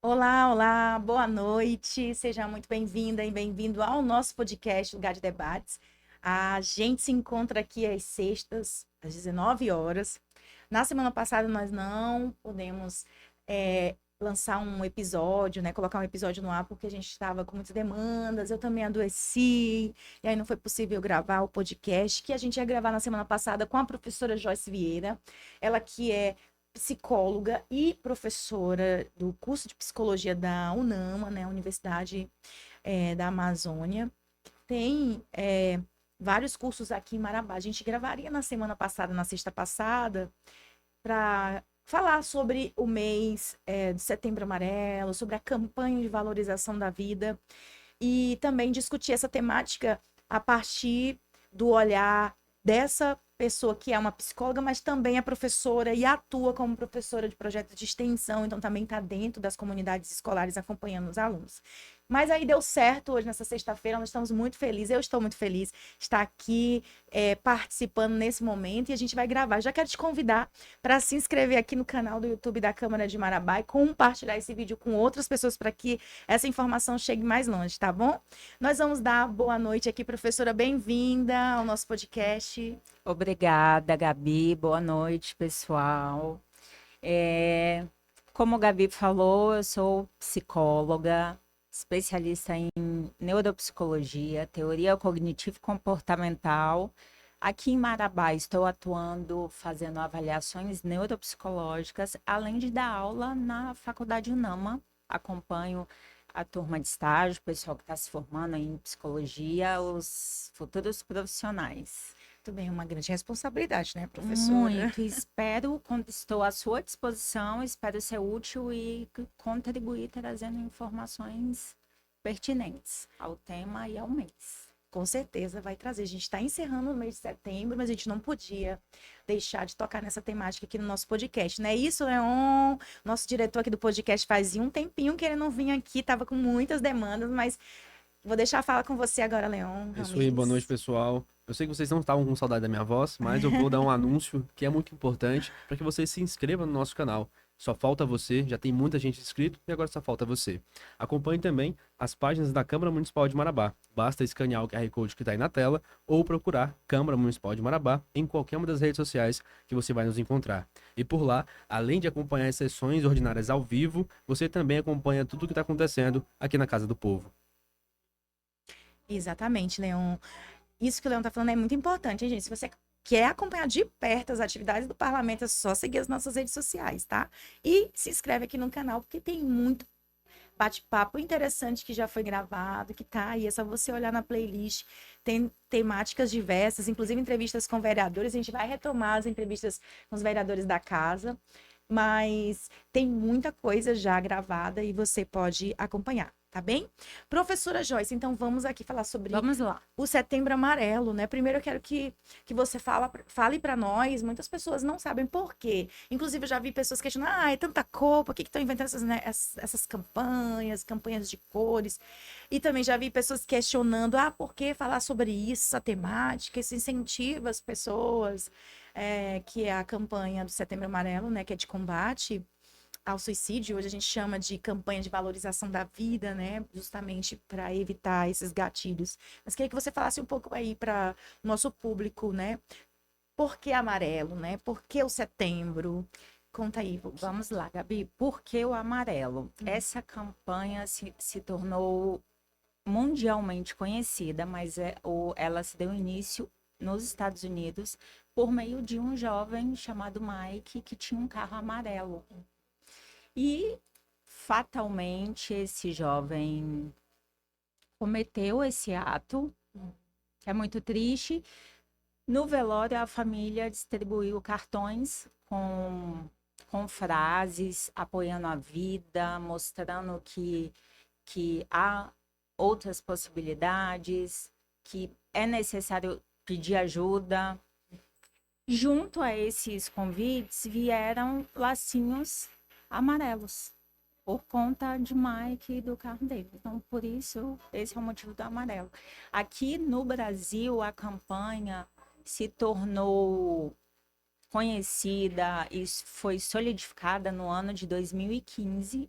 Olá, olá, boa noite. Seja muito bem-vinda e bem-vindo ao nosso podcast Lugar de Debates. A gente se encontra aqui às sextas, às 19 horas. Na semana passada nós não pudemos lançar um episódio, né? Colocar um episódio no ar porque a gente estava com muitas demandas. Eu também adoeci e aí não foi possível gravar o podcast que a gente ia gravar na semana passada com a professora Joyce Vieira. Ela que é psicóloga e professora do curso de psicologia da UNAMA, né, Universidade da Amazônia. Tem vários cursos aqui em Marabá. A gente gravaria na semana passada, na sexta passada, para falar sobre o mês de Setembro Amarelo, sobre a campanha de valorização da vida e também discutir essa temática a partir do olhar dessa pessoa que é uma psicóloga, mas também é professora e atua como professora de projetos de extensão, então também está dentro das comunidades escolares acompanhando os alunos. Mas aí deu certo hoje, nessa sexta-feira, nós estamos muito felizes, eu estou muito feliz de estar aqui participando nesse momento e a gente vai gravar. Já quero te convidar para se inscrever aqui no canal do YouTube da Câmara de Marabá e compartilhar esse vídeo com outras pessoas para que essa informação chegue mais longe, tá bom? Nós vamos dar boa noite aqui, professora, bem-vinda ao nosso podcast. Obrigada, Gabi. Boa noite, pessoal. É, Como a Gabi falou, eu sou psicóloga, especialista em neuropsicologia, teoria cognitivo-comportamental. Aqui em Marabá, estou atuando fazendo avaliações neuropsicológicas, além de dar aula na Faculdade UNAMA. Acompanho a turma de estágio, o pessoal que está se formando em psicologia, os futuros profissionais. Também uma grande responsabilidade, né, professora? Muito. Espero, quando estou à sua disposição, espero ser útil e contribuir trazendo informações pertinentes ao tema e ao mês. Com certeza vai trazer. A gente está encerrando o mês de setembro, mas a gente não podia deixar de tocar nessa temática aqui no nosso podcast, não é isso, Leon? Nosso diretor aqui do podcast fazia um tempinho que ele não vinha aqui, estava com muitas demandas, mas vou deixar a fala com você agora, Leon Isso aí, boa noite, Ramires. pessoal. Eu sei que vocês não estavam com saudade da minha voz, mas eu vou dar um anúncio que é muito importante para que você se inscreva no nosso canal. Só falta você, já tem muita gente inscrito e agora só falta você. Acompanhe também as páginas da Câmara Municipal de Marabá. Basta escanear o QR Code que está aí na tela ou procurar Câmara Municipal de Marabá em qualquer uma das redes sociais que você vai nos encontrar. E por lá, além de acompanhar as sessões ordinárias ao vivo, você também acompanha tudo o que está acontecendo aqui na Casa do Povo. Exatamente, Leon. Isso que o Leon está falando é muito importante, hein, gente? Se você quer acompanhar de perto as atividades do parlamento, é só seguir as nossas redes sociais, tá? E se inscreve aqui no canal, porque tem muito bate-papo interessante que já foi gravado, que tá aí, é só você olhar na playlist, tem temáticas diversas, inclusive entrevistas com vereadores, a gente vai retomar as entrevistas com os vereadores da casa, mas tem muita coisa já gravada e você pode acompanhar, tá bem? Professora Joyce, então vamos aqui falar sobre Vamos lá. o Setembro Amarelo, né? Primeiro eu quero que você fale para nós, muitas pessoas não sabem por quê. Inclusive, eu já vi pessoas questionando, é tanta cor, por que estão inventando essas, né, essas campanhas, campanhas de cores? E também já vi pessoas questionando, por que falar sobre isso, essa temática, isso incentiva as pessoas, que é a campanha do Setembro Amarelo, né, que é de combate ao suicídio, hoje a gente chama de campanha de valorização da vida, né? Justamente para evitar esses gatilhos. Mas queria que você falasse um pouco aí para o nosso público, né? Por que amarelo, né? Por que o setembro? Conta aí, você. Vamos lá, Gabi. Por que o amarelo? Essa campanha se tornou mundialmente conhecida, mas ela se deu início nos Estados Unidos por meio de um jovem chamado Mike que tinha um carro amarelo. E fatalmente esse jovem cometeu esse ato, que é muito triste. No velório, a família distribuiu cartões com frases apoiando a vida, mostrando que há outras possibilidades, que é necessário pedir ajuda. Junto a esses convites vieram lacinhos amarelos, por conta de Mike e do carro dele. Então, por isso, esse é o motivo do amarelo. Aqui no Brasil, a campanha se tornou conhecida e foi solidificada no ano de 2015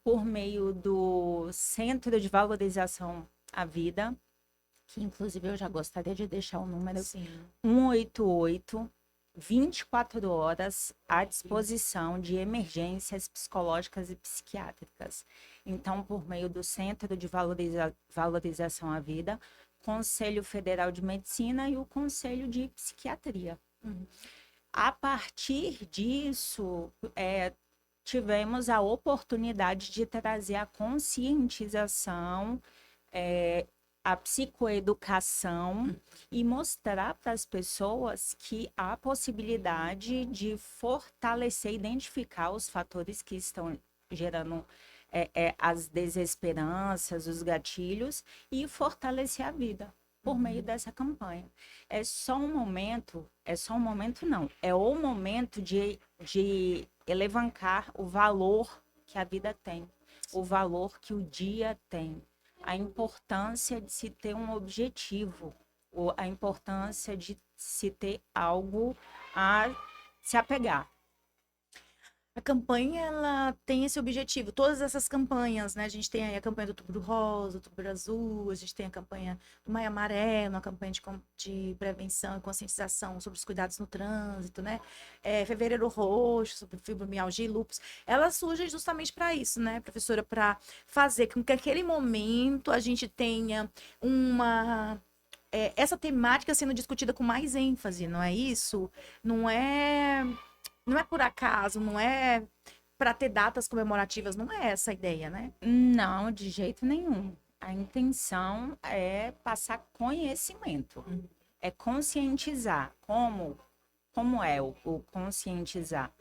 por meio do Centro de Valorização à Vida, que inclusive eu já gostaria de deixar o número Sim. 188, 24 horas à disposição de emergências psicológicas e psiquiátricas. Então, por meio do Centro de Valorização à Vida, Conselho Federal de Medicina e o Conselho de Psiquiatria. Uhum. A partir disso, tivemos a oportunidade de trazer a conscientização, a psicoeducação e mostrar para as pessoas que há possibilidade de fortalecer, identificar os fatores que estão gerando as desesperanças, os gatilhos e fortalecer a vida por meio dessa campanha. É só um momento não, é o momento de elevancar o valor que a vida tem, o valor que o dia tem, a importância de se ter um objetivo, a importância de se ter algo a se apegar. A campanha, ela tem esse objetivo. Todas essas campanhas, né? A gente tem aí a campanha do Outubro Rosa, Outubro Azul, a gente tem a campanha do Maio Amarelo, a campanha de prevenção e conscientização sobre os cuidados no trânsito, né? Fevereiro Roxo, sobre fibromialgia e lúpus. Elas surgem justamente para isso, né, professora? Para fazer com que aquele momento a gente tenha essa temática sendo discutida com mais ênfase, não é isso? Não é por acaso, não é para ter datas comemorativas, não é essa a ideia, né? Não, de jeito nenhum. A intenção é passar conhecimento, é conscientizar. Como é o conscientizar?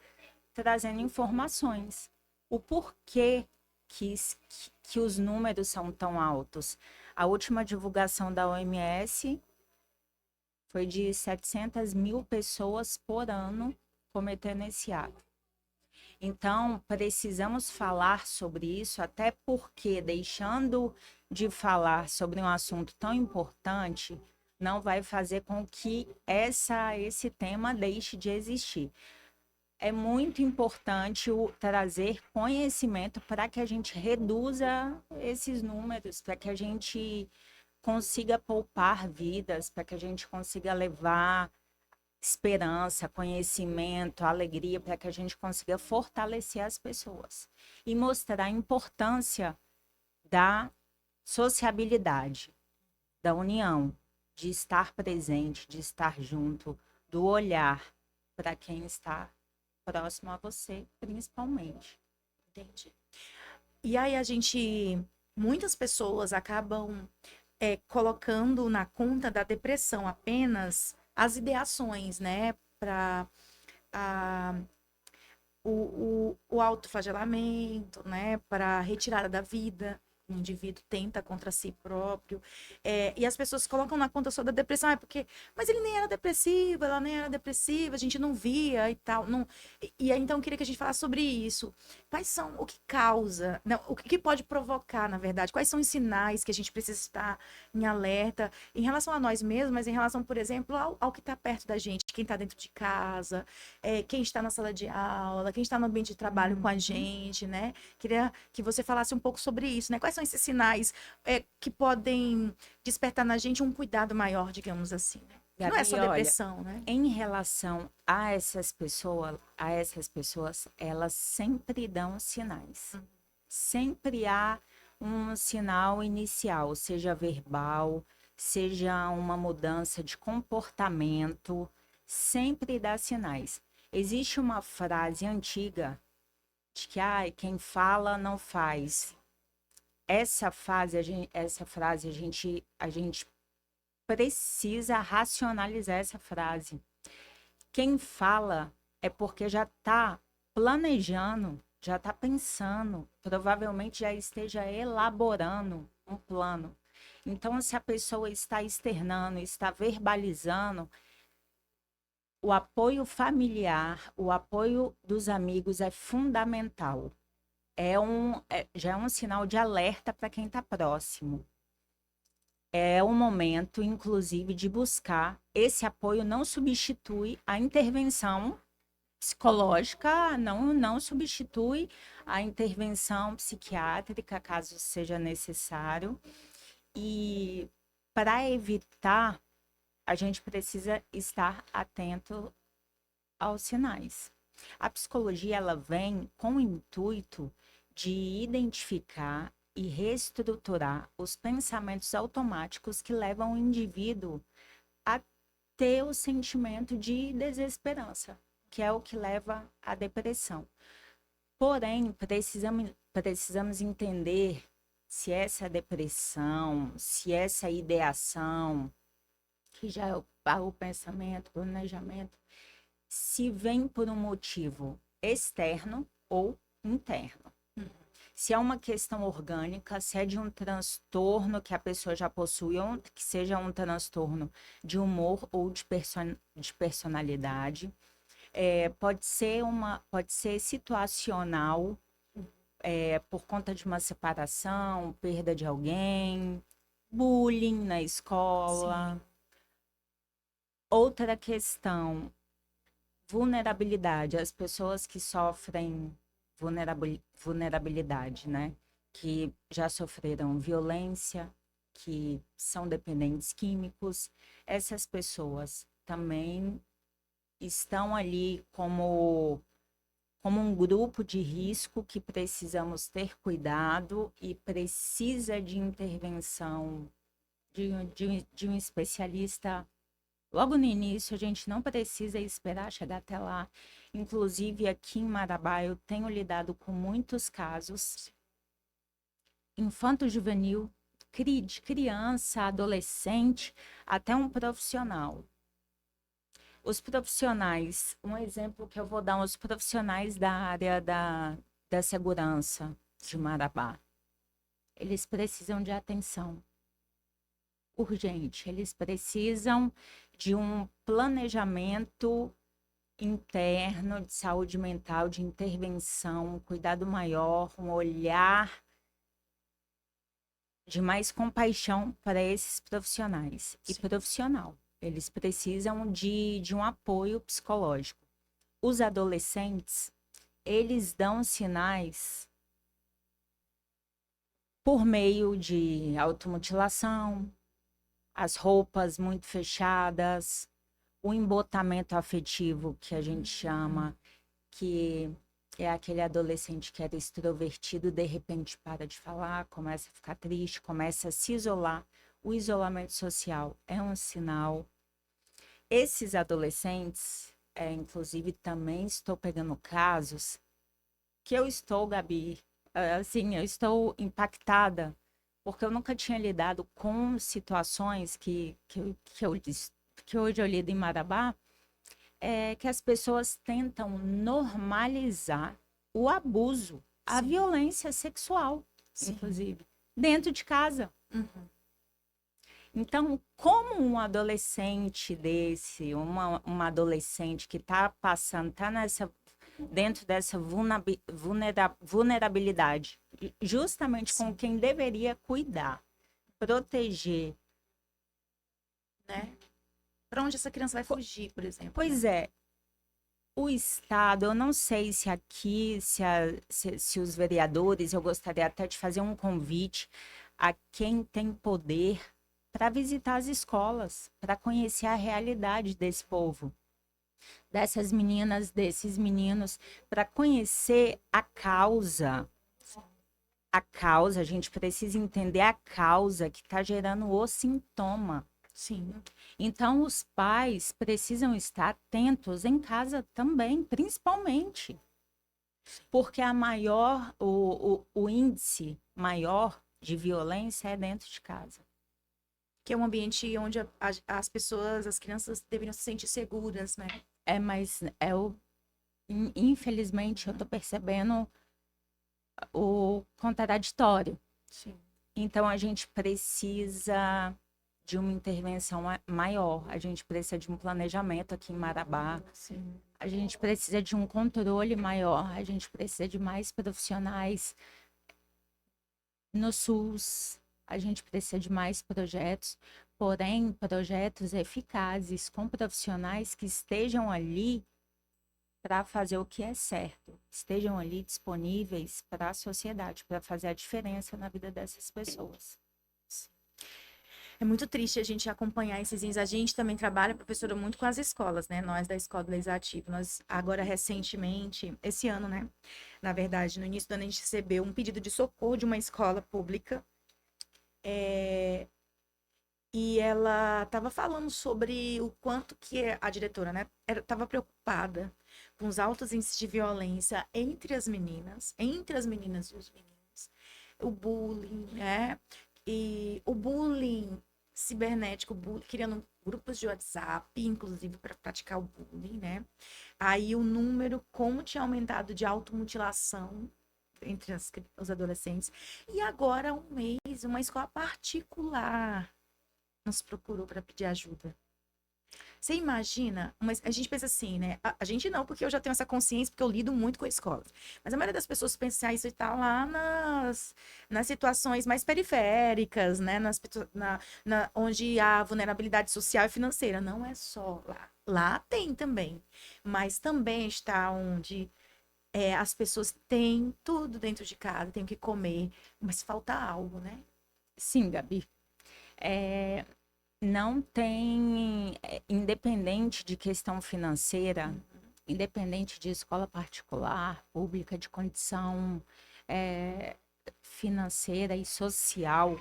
Trazendo informações. O porquê que os números são tão altos. A última divulgação da OMS foi de 700 mil pessoas por ano cometendo esse ato. Então, precisamos falar sobre isso, até porque deixando de falar sobre um assunto tão importante não vai fazer com que esse tema deixe de existir. É muito importante trazer conhecimento para que a gente reduza esses números, para que a gente consiga poupar vidas, para que a gente consiga levar esperança, conhecimento, alegria, para que a gente consiga fortalecer as pessoas e mostrar a importância da sociabilidade, da união, de estar presente, de estar junto, do olhar para quem está próximo a você, principalmente. Entendi. E aí muitas pessoas acabam colocando na conta da depressão apenas as ideações, né, para o autoflagelamento, né, para retirada da vida. O indivíduo tenta contra si próprio. E as pessoas colocam na conta só da depressão, mas ele nem era depressivo, ela nem era depressiva, a gente não via e tal. Não, e aí, então, eu queria que a gente falasse sobre isso. Quais são, o que causa, não, o que pode provocar, na verdade? Quais são os sinais que a gente precisa estar em alerta em relação a nós mesmos, mas em relação, por exemplo, ao que está perto da gente, quem está dentro de casa, quem está na sala de aula, quem está no ambiente de trabalho com a gente, né? Queria que você falasse um pouco sobre isso, né? Quais são esses sinais que podem despertar na gente um cuidado maior, digamos assim, né? Gabi, não é só depressão, olha, né? Em relação a essas pessoas, elas sempre dão sinais. Sempre há um sinal inicial, seja verbal, seja uma mudança de comportamento, sempre dá sinais. Existe uma frase antiga de que quem fala não faz. Essa frase a gente precisa racionalizar essa frase. Quem fala é porque já está planejando, já está pensando, provavelmente já esteja elaborando um plano. Então, se a pessoa está externando, está verbalizando, o apoio familiar, o apoio dos amigos é fundamental. Já é um sinal de alerta para quem está próximo. É o momento, inclusive, de buscar esse apoio. Não substitui a intervenção psicológica não substitui a intervenção psiquiátrica, caso seja necessário. E para evitar, a gente precisa estar atento aos sinais. A psicologia, ela vem com o intuito de identificar e reestruturar os pensamentos automáticos que levam o indivíduo a ter o sentimento de desesperança, que é o que leva à depressão. Porém, precisamos entender se essa depressão, se essa ideação, que já é o pensamento, o planejamento, se vem por um motivo externo ou interno. Se é uma questão orgânica, se é de um transtorno que a pessoa já possui, ou que seja um transtorno de humor ou de personalidade, pode ser situacional, por conta de uma separação, perda de alguém, bullying na escola. Sim. Outra questão, vulnerabilidade. As pessoas que sofrem vulnerabilidade, né? Que já sofreram violência, que são dependentes químicos, essas pessoas também estão ali como um grupo de risco que precisamos ter cuidado e precisa de intervenção de um especialista. Logo no início, a gente não precisa esperar chegar até lá. Inclusive, aqui em Marabá, eu tenho lidado com muitos casos infanto-juvenil, de criança, adolescente, até um profissional. Os profissionais, um exemplo que eu vou dar, os profissionais da área da segurança de Marabá, eles precisam de atenção urgente, eles precisam de um planejamento interno de saúde mental, de intervenção, um cuidado maior, um olhar de mais compaixão para esses profissionais. Sim. E profissional, eles precisam de um apoio psicológico. Os adolescentes, eles dão sinais por meio de automutilação, as roupas muito fechadas, o embotamento afetivo, que a gente chama, que é aquele adolescente que era extrovertido, de repente para de falar, começa a ficar triste, começa a se isolar. O isolamento social é um sinal. Esses adolescentes, inclusive também estou pegando casos que eu estou, Gabi, assim, eu estou impactada, porque eu nunca tinha lidado com situações que hoje eu lido em Marabá, que as pessoas tentam normalizar o abuso, a Sim. violência sexual, Sim. inclusive, dentro de casa. Uhum. Então, como um adolescente desse, uma adolescente que está passando, está dentro dessa vulnerabilidade, justamente Sim. com quem deveria cuidar, proteger, né? Para onde essa criança vai fugir, por exemplo? Pois é. O Estado, eu não sei se aqui, se os vereadores, eu gostaria até de fazer um convite a quem tem poder para visitar as escolas, para conhecer a realidade desse povo, dessas meninas, desses meninos, para conhecer a causa. A causa, a gente precisa entender a causa que está gerando o sintoma. Sim. Então, os pais precisam estar atentos em casa também, principalmente. Porque o índice maior de violência é dentro de casa. Que é um ambiente onde as pessoas, as crianças deveriam se sentir seguras, né? Mas infelizmente, eu estou percebendo o contraditório. Sim. Então, a gente precisa de uma intervenção maior. A gente precisa de um planejamento aqui em Marabá. Sim. A gente precisa de um controle maior. A gente precisa de mais profissionais no SUS. A gente precisa de mais projetos, porém, projetos eficazes, com profissionais que estejam ali para fazer o que é certo, estejam ali disponíveis para a sociedade, para fazer a diferença na vida dessas pessoas. É muito triste a gente acompanhar esses índices. A gente também trabalha, professora, muito com as escolas, né? Nós da Escola do Legislativo. Nós, agora, recentemente, esse ano, né? Na verdade, no início do ano, a gente recebeu um pedido de socorro de uma escola pública. E ela estava falando sobre o quanto que a diretora, né? Estava preocupada com os altos índices de violência entre as meninas e os meninos. O bullying, né? E o bullying cibernético, criando grupos de WhatsApp, inclusive para praticar o bullying, né? Aí o número, como tinha aumentado de automutilação entre os adolescentes. E agora, um mês, uma escola particular nos procurou para pedir ajuda. Você imagina, mas a gente pensa assim, né? A gente não, porque eu já tenho essa consciência, porque eu lido muito com a escola. Mas a maioria das pessoas pensa, isso está lá nas situações mais periféricas, né? Onde há vulnerabilidade social e financeira. Não é só lá. Lá tem também. Mas também está onde as pessoas têm tudo dentro de casa, têm o que comer, mas falta algo, né? Sim, Gabi. Não tem, independente de questão financeira, independente de escola particular, pública, de condição financeira e social,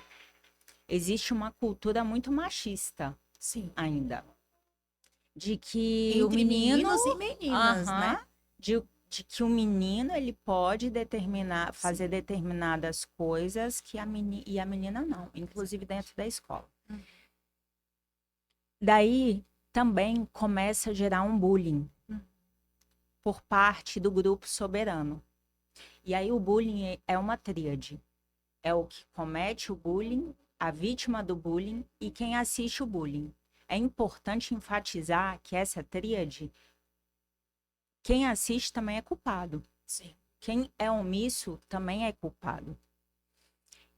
existe uma cultura muito machista Sim. ainda. De que Entre o menino meninos e meninas, né? De que o menino ele pode fazer determinadas coisas que a menina não, inclusive dentro da escola. Daí também começa a gerar um bullying por parte do grupo soberano. E aí o bullying é uma tríade. É o que comete o bullying, a vítima do bullying e quem assiste o bullying. É importante enfatizar que essa tríade, quem assiste também é culpado. Sim. Quem é omisso também é culpado.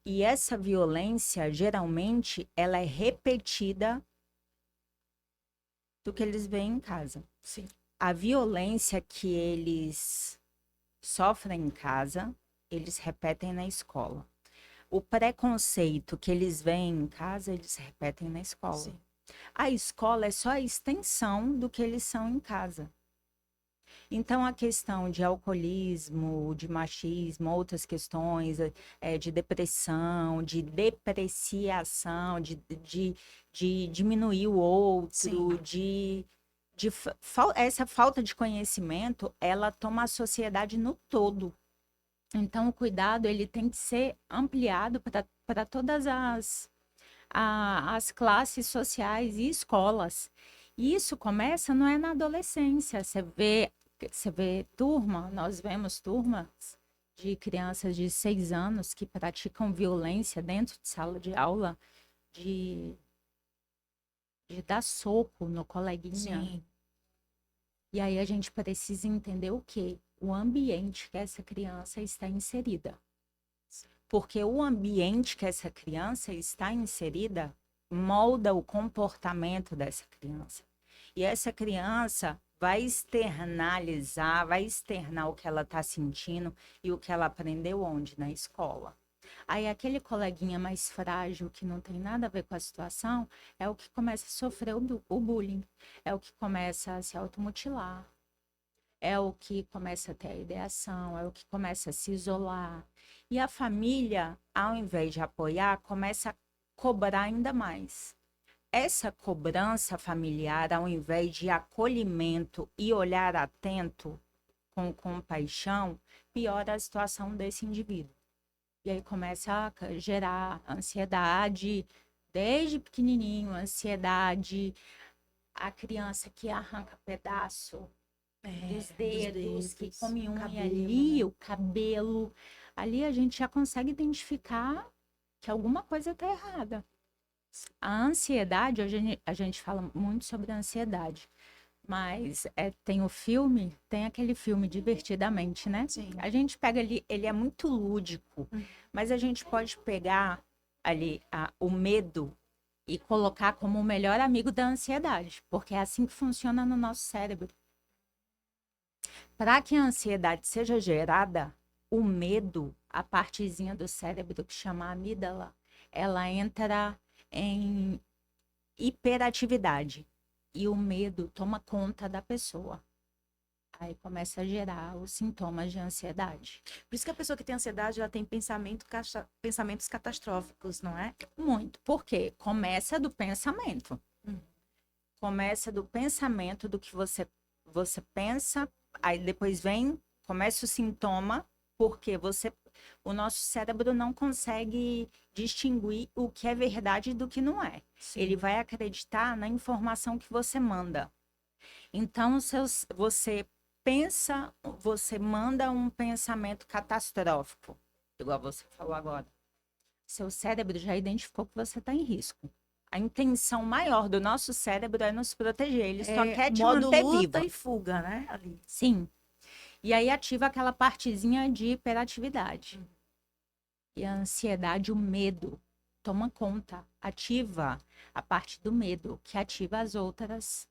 E essa violência, geralmente, ela é repetida do que eles veem em casa. Sim. A violência que eles sofrem em casa, eles repetem na escola. O preconceito que eles veem em casa, eles repetem na escola. Sim. A escola é só a extensão do que eles são em casa. Então, a questão de alcoolismo, de machismo, outras questões de depressão, de depreciação, de diminuir o outro, essa falta de conhecimento, ela toma a sociedade no todo. Então, o cuidado ele tem que ser ampliado para todas as classes sociais e escolas. E isso começa, não é na adolescência. Você vê turma, nós vemos turmas de crianças de 6 anos que praticam violência dentro de sala de aula, de dar soco no coleguinha. Sim. E aí a gente precisa entender o quê? O ambiente que essa criança está inserida. Porque o ambiente que essa criança está inserida molda o comportamento dessa criança. E essa criança vai externar o que ela está sentindo e o que ela aprendeu onde? Na escola. Aí aquele coleguinha mais frágil, que não tem nada a ver com a situação, é o que começa a sofrer o bullying, é o que começa a se automutilar, é o que começa a ter a ideação, é o que começa a se isolar. E a família, ao invés de apoiar, começa a cobrar ainda mais. Essa cobrança familiar, ao invés de acolhimento e olhar atento com compaixão, piora a situação desse indivíduo. E aí começa a gerar ansiedade, desde pequenininho, ansiedade, a criança que arranca pedaço dos dedos, que come unha cabelo, ali, né? o cabelo. Ali a gente já consegue identificar que alguma coisa está errada. A ansiedade, a gente fala muito sobre a ansiedade, mas tem aquele filme Divertidamente, né? Sim. A gente pega ali, ele é muito lúdico, mas a gente pode pegar ali o medo e colocar como o melhor amigo da ansiedade, porque é assim que funciona no nosso cérebro. Para que a ansiedade seja gerada, o medo, a partezinha do cérebro que chama amígdala, ela entra em hiperatividade e o medo toma conta da pessoa. Aí começa a gerar os sintomas de ansiedade. Por isso que a pessoa que tem ansiedade, ela tem pensamentos catastróficos, não é? Muito. Por quê? Começa do pensamento. Começa do pensamento do que você pensa, aí depois começa o sintoma, porque o nosso cérebro não consegue distinguir o que é verdade do que não é. Sim. Ele vai acreditar na informação que você manda. Então, você manda um pensamento catastrófico, igual você falou agora. Seu cérebro já identificou que você está em risco. A intenção maior do nosso cérebro é nos proteger. Ele só quer te modo manter luta viva. e fuga, né? Ali. Sim. E aí ativa aquela partezinha de hiperatividade. E a ansiedade, o medo, toma conta. Ativa a parte do medo, que ativa as outras.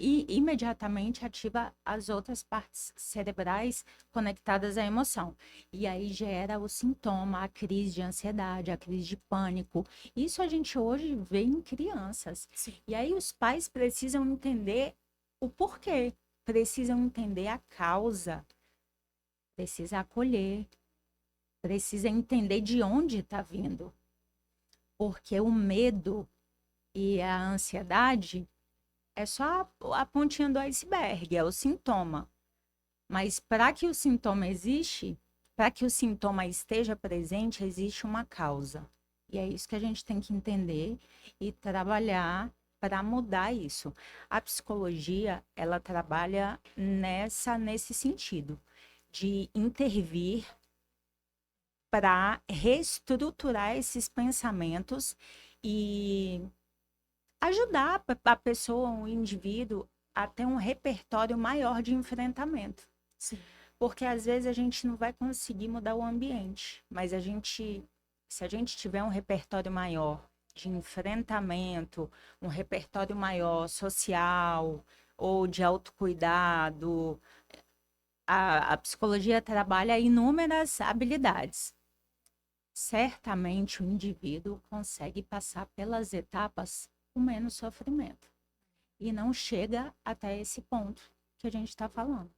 E imediatamente ativa as outras partes cerebrais conectadas à emoção. E aí gera o sintoma, a crise de ansiedade, a crise de pânico. Isso a gente hoje vê em crianças. Sim. E aí os pais precisam entender o porquê, precisam entender a causa, precisa acolher, precisa entender de onde está vindo. Porque o medo e a ansiedade é só a pontinha do iceberg, é o sintoma. Mas para que o sintoma existe, para que o sintoma esteja presente, existe uma causa. E é isso que a gente tem que entender e trabalhar para mudar isso. A psicologia, ela trabalha nesse sentido, de intervir para reestruturar esses pensamentos e ajudar a pessoa, o indivíduo, a ter um repertório maior de enfrentamento. Sim. Porque às vezes a gente não vai conseguir mudar o ambiente, mas se a gente tiver um repertório maior de enfrentamento, um repertório maior social ou de autocuidado, a psicologia trabalha inúmeras habilidades. Certamente o indivíduo consegue passar pelas etapas com menos sofrimento. E não chega até esse ponto que a gente está falando.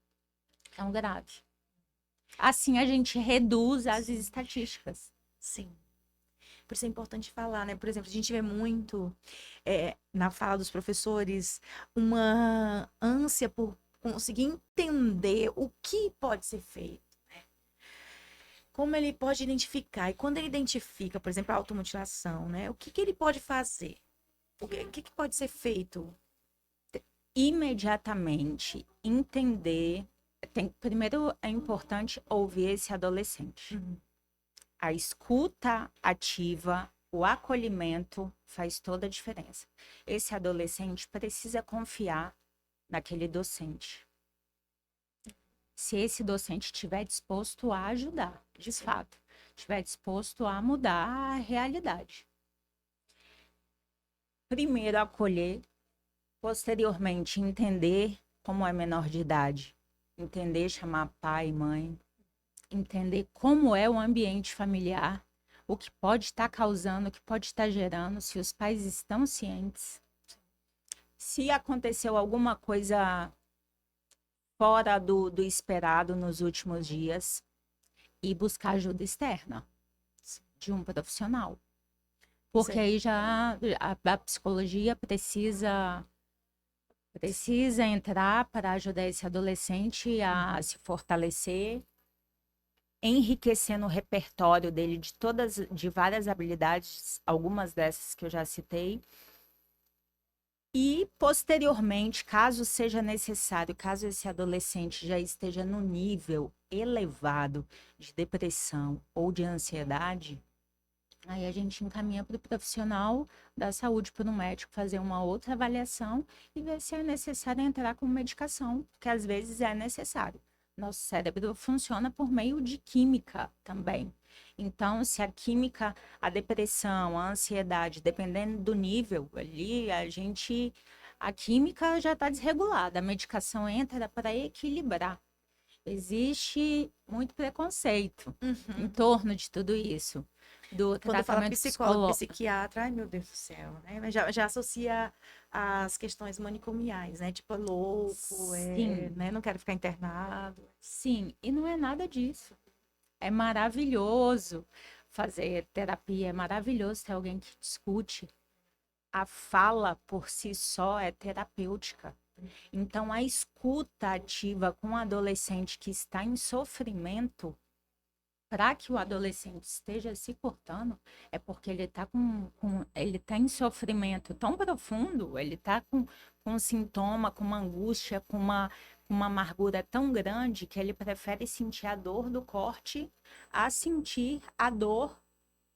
Tão grave. Assim a gente reduz as estatísticas. Sim. Por isso é importante falar, né? Por exemplo, a gente vê muito na fala dos professores uma ânsia por conseguir entender o que pode ser feito, né? Como ele pode identificar. E quando ele identifica, por exemplo, a automutilação, né? O que ele pode fazer? O que pode ser feito? Imediatamente entender. Primeiro é importante ouvir esse adolescente. A escuta ativa, o acolhimento faz toda a diferença. Esse adolescente precisa confiar naquele docente. Se esse docente estiver disposto a ajudar, de fato, estiver disposto a mudar a realidade. Primeiro acolher, posteriormente entender como é menor de idade, entender chamar pai e mãe, entender como é o ambiente familiar, o que pode estar causando, o que pode estar gerando, se os pais estão cientes. Se aconteceu alguma coisa fora do esperado nos últimos dias, e buscar ajuda externa de um profissional. Porque aí já a psicologia precisa entrar para ajudar esse adolescente a se fortalecer, enriquecendo o repertório dele de várias habilidades, algumas dessas que eu já citei. E, posteriormente, caso seja necessário, caso esse adolescente já esteja no nível elevado de depressão ou de ansiedade, aí a gente encaminha para o profissional da saúde, para o médico, fazer uma outra avaliação e ver se é necessário entrar com medicação, que às vezes é necessário. Nosso cérebro funciona por meio de química também. Então, se a química, a depressão, a ansiedade, dependendo do nível ali, a gente A química já está desregulada, a medicação entra para equilibrar. Existe muito preconceito em torno de tudo isso. Do Quando fala tratamento psicólogo, psiquiatra, ai meu Deus do céu, né? Mas já associa as questões manicomiais, né? Tipo, é louco, Sim, né? Não quero ficar internado. sim, e não é nada disso. É maravilhoso fazer terapia, é maravilhoso ter alguém que discute. A fala por si só é terapêutica. Então, a escuta ativa com o adolescente que está em sofrimento, para que o adolescente esteja se cortando, é porque ele está ele tá em sofrimento tão profundo, ele está com um sintoma, com uma angústia, com uma amargura tão grande que ele prefere sentir a dor do corte a sentir a dor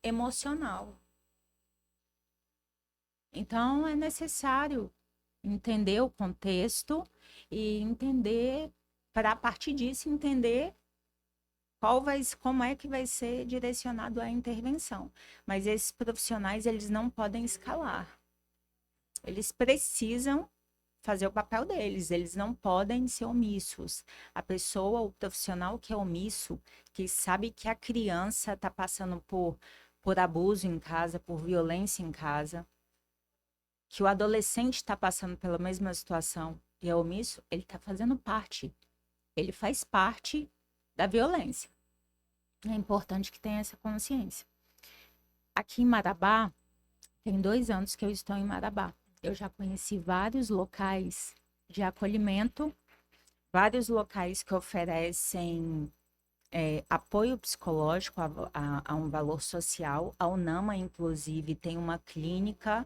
emocional. Então, é necessário entender o contexto e entender, para a partir disso, entender como é que vai ser direcionado a intervenção. Mas esses profissionais, eles não podem escalar. Eles precisam fazer o papel deles, eles não podem ser omissos. A pessoa, o profissional que é omisso, que sabe que a criança está passando por abuso em casa, por violência em casa, que o adolescente está passando pela mesma situação e é omisso, ele está fazendo parte. Ele faz parte da violência. É importante que tenha essa consciência. Aqui em Marabá, tem 2 anos que eu estou em Marabá. Eu já conheci vários locais de acolhimento, vários locais que oferecem apoio psicológico a um valor social. A UNAMA, inclusive, tem uma clínica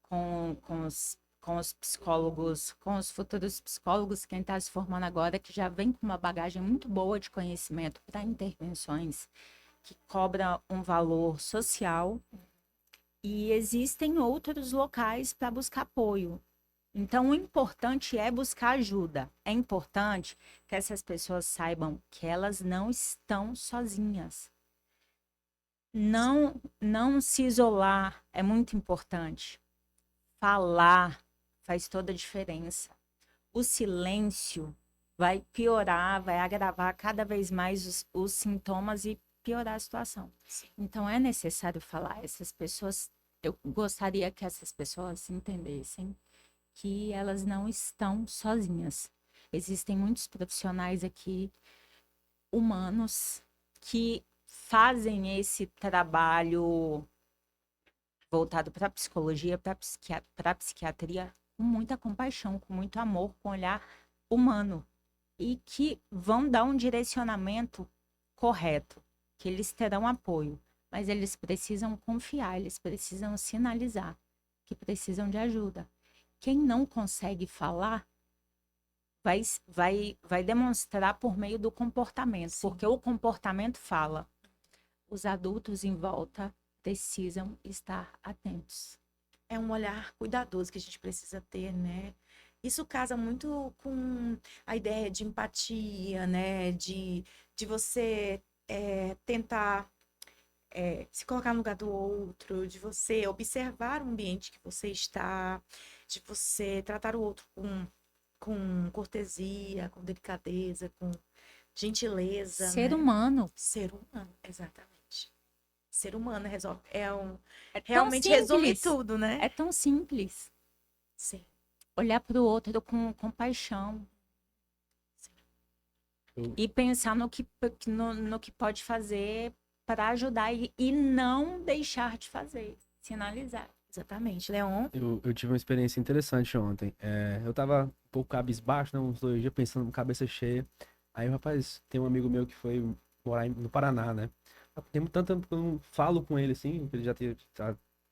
com os psicólogos, com os futuros psicólogos, quem está se formando agora, que já vem com uma bagagem muito boa de conhecimento para intervenções, que cobra um valor social. E existem outros locais para buscar apoio. Então, o importante é buscar ajuda. É importante que essas pessoas saibam que elas não estão sozinhas. Não se isolar é muito importante. Falar faz toda a diferença. O silêncio vai piorar, vai agravar cada vez mais os sintomas e piorar a situação. Então é necessário falar. Essas pessoas, eu gostaria que essas pessoas entendessem que elas não estão sozinhas. Existem muitos profissionais aqui, humanos, que fazem esse trabalho voltado para a psicologia, para a psiquiatria, com muita compaixão, com muito amor, com olhar humano. E que vão dar um direcionamento correto, que eles terão apoio. Mas eles precisam confiar, eles precisam sinalizar que precisam de ajuda. Quem não consegue falar vai demonstrar por meio do comportamento, Sim. porque o comportamento fala. Os adultos em volta precisam estar atentos. É um olhar cuidadoso que a gente precisa ter, né? Isso casa muito com a ideia de empatia, né? De você tentar se colocar no lugar do outro, de você observar o ambiente que você está, de você tratar o outro com cortesia, com delicadeza, com gentileza, Ser né? humano. Ser humano, exatamente. Ser humano resolve, É tão realmente resume simples. tudo, né? É tão simples. Sim. Olhar para o outro com compaixão. Eu- E pensar no que pode fazer para ajudar e não deixar de fazer. Sinalizar. Exatamente, Leon. Eu tive uma experiência interessante ontem. Eu tava um pouco cabisbaixo, né, uns 2 dias, pensando com cabeça cheia. Aí, rapaz, tem um amigo meu que foi morar no Paraná, né? Tem tanto tempo que eu não falo com ele, assim, que ele já tem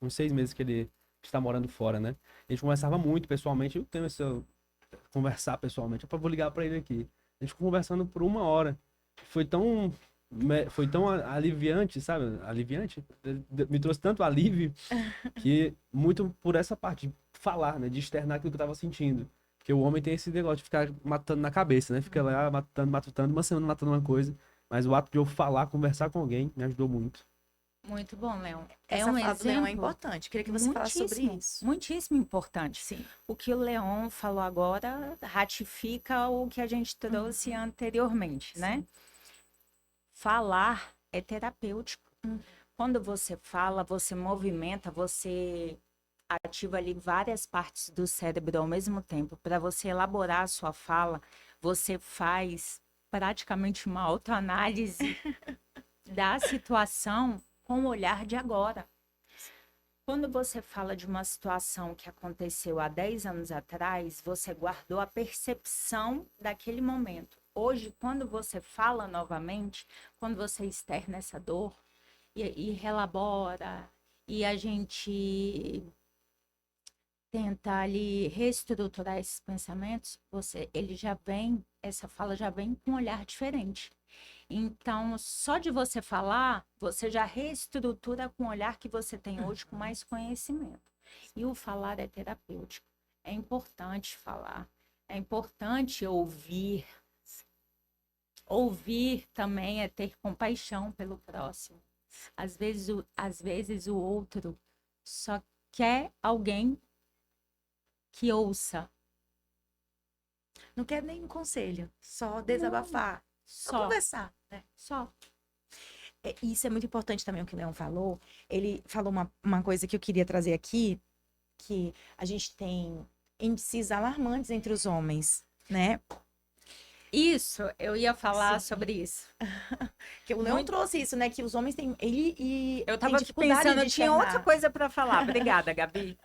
uns 6 meses que ele está morando fora, né? A gente conversava muito pessoalmente, eu tenho esse conversar pessoalmente. Eu vou ligar pra ele aqui. A gente ficou conversando por 1 hora. Foi tão, foi tão aliviante, sabe? Aliviante? Me trouxe tanto alívio que muito por essa parte de falar, né? De externar aquilo que eu tava sentindo. Porque o homem tem esse negócio de ficar matando na cabeça, né? Fica lá matando, uma semana matando uma coisa. Mas o ato de eu falar, conversar com alguém, me ajudou muito. Muito bom, Leon. Essa fala do Leon é importante. Queria que você falasse sobre muitíssimo, isso. muitíssimo importante. Sim. O que o Leon falou agora ratifica o que a gente trouxe anteriormente, né? Falar é terapêutico. Quando você fala, você movimenta, você ativa ali várias partes do cérebro ao mesmo tempo. Para você elaborar a sua fala, você faz praticamente uma autoanálise da situação com o olhar de agora. Quando você fala de uma situação que aconteceu há 10 anos atrás, você guardou a percepção daquele momento. Hoje, quando você fala novamente, quando você externa essa dor e relabora, e a gente tenta ali reestruturar esses pensamentos, essa fala já vem com um olhar diferente. Então, só de você falar, você já reestrutura com o olhar que você tem hoje, com mais conhecimento. E o falar é terapêutico. É importante falar. É importante ouvir. Ouvir também é ter compaixão pelo próximo. Às vezes o outro só quer alguém que ouça. Não quer nenhum conselho, só desabafar, só conversar, né? Só. Isso é muito importante também o que o Leon falou. Ele falou uma coisa que eu queria trazer aqui, que a gente tem índices alarmantes entre os homens, né? Isso, eu ia falar Sim. sobre isso. Que o Leon trouxe isso, né? Que os homens têm. Eu tem tava aqui dificuldade pensando, de eu tinha externar. outra coisa para falar. Obrigada, Gabi.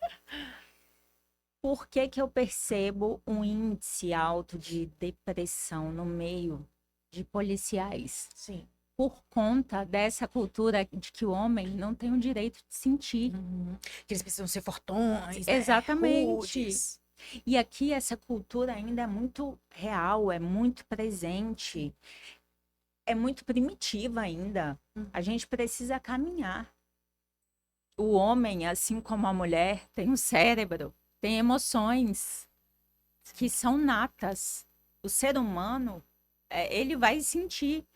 Por que que eu percebo um índice alto de depressão no meio de policiais? Sim. Por conta dessa cultura de que o homem não tem o direito de sentir. Que eles precisam ser fortões, né? Exatamente. Rudes. E aqui essa cultura ainda é muito real, é muito presente, é muito primitiva ainda. A gente precisa caminhar. O homem, assim como a mulher, tem um cérebro, tem emoções que são natas. O ser humano, ele vai sentir,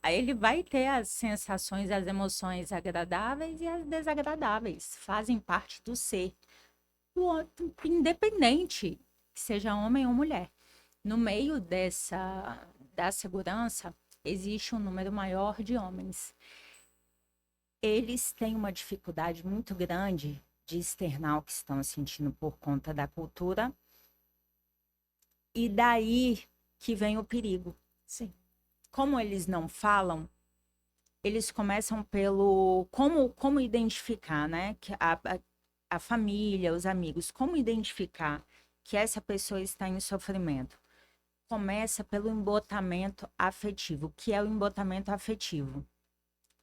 ele vai ter as sensações, as emoções agradáveis e as desagradáveis, fazem parte do ser. O outro, independente que seja homem ou mulher. No meio da segurança, existe um número maior de homens. Eles têm uma dificuldade muito grande de externar o que estão sentindo por conta da cultura. E daí que vem o perigo. Sim. Como eles não falam, eles começam pelo como identificar, né? Que a família, os amigos, como identificar que essa pessoa está em sofrimento? Começa pelo embotamento afetivo. O que é o embotamento afetivo?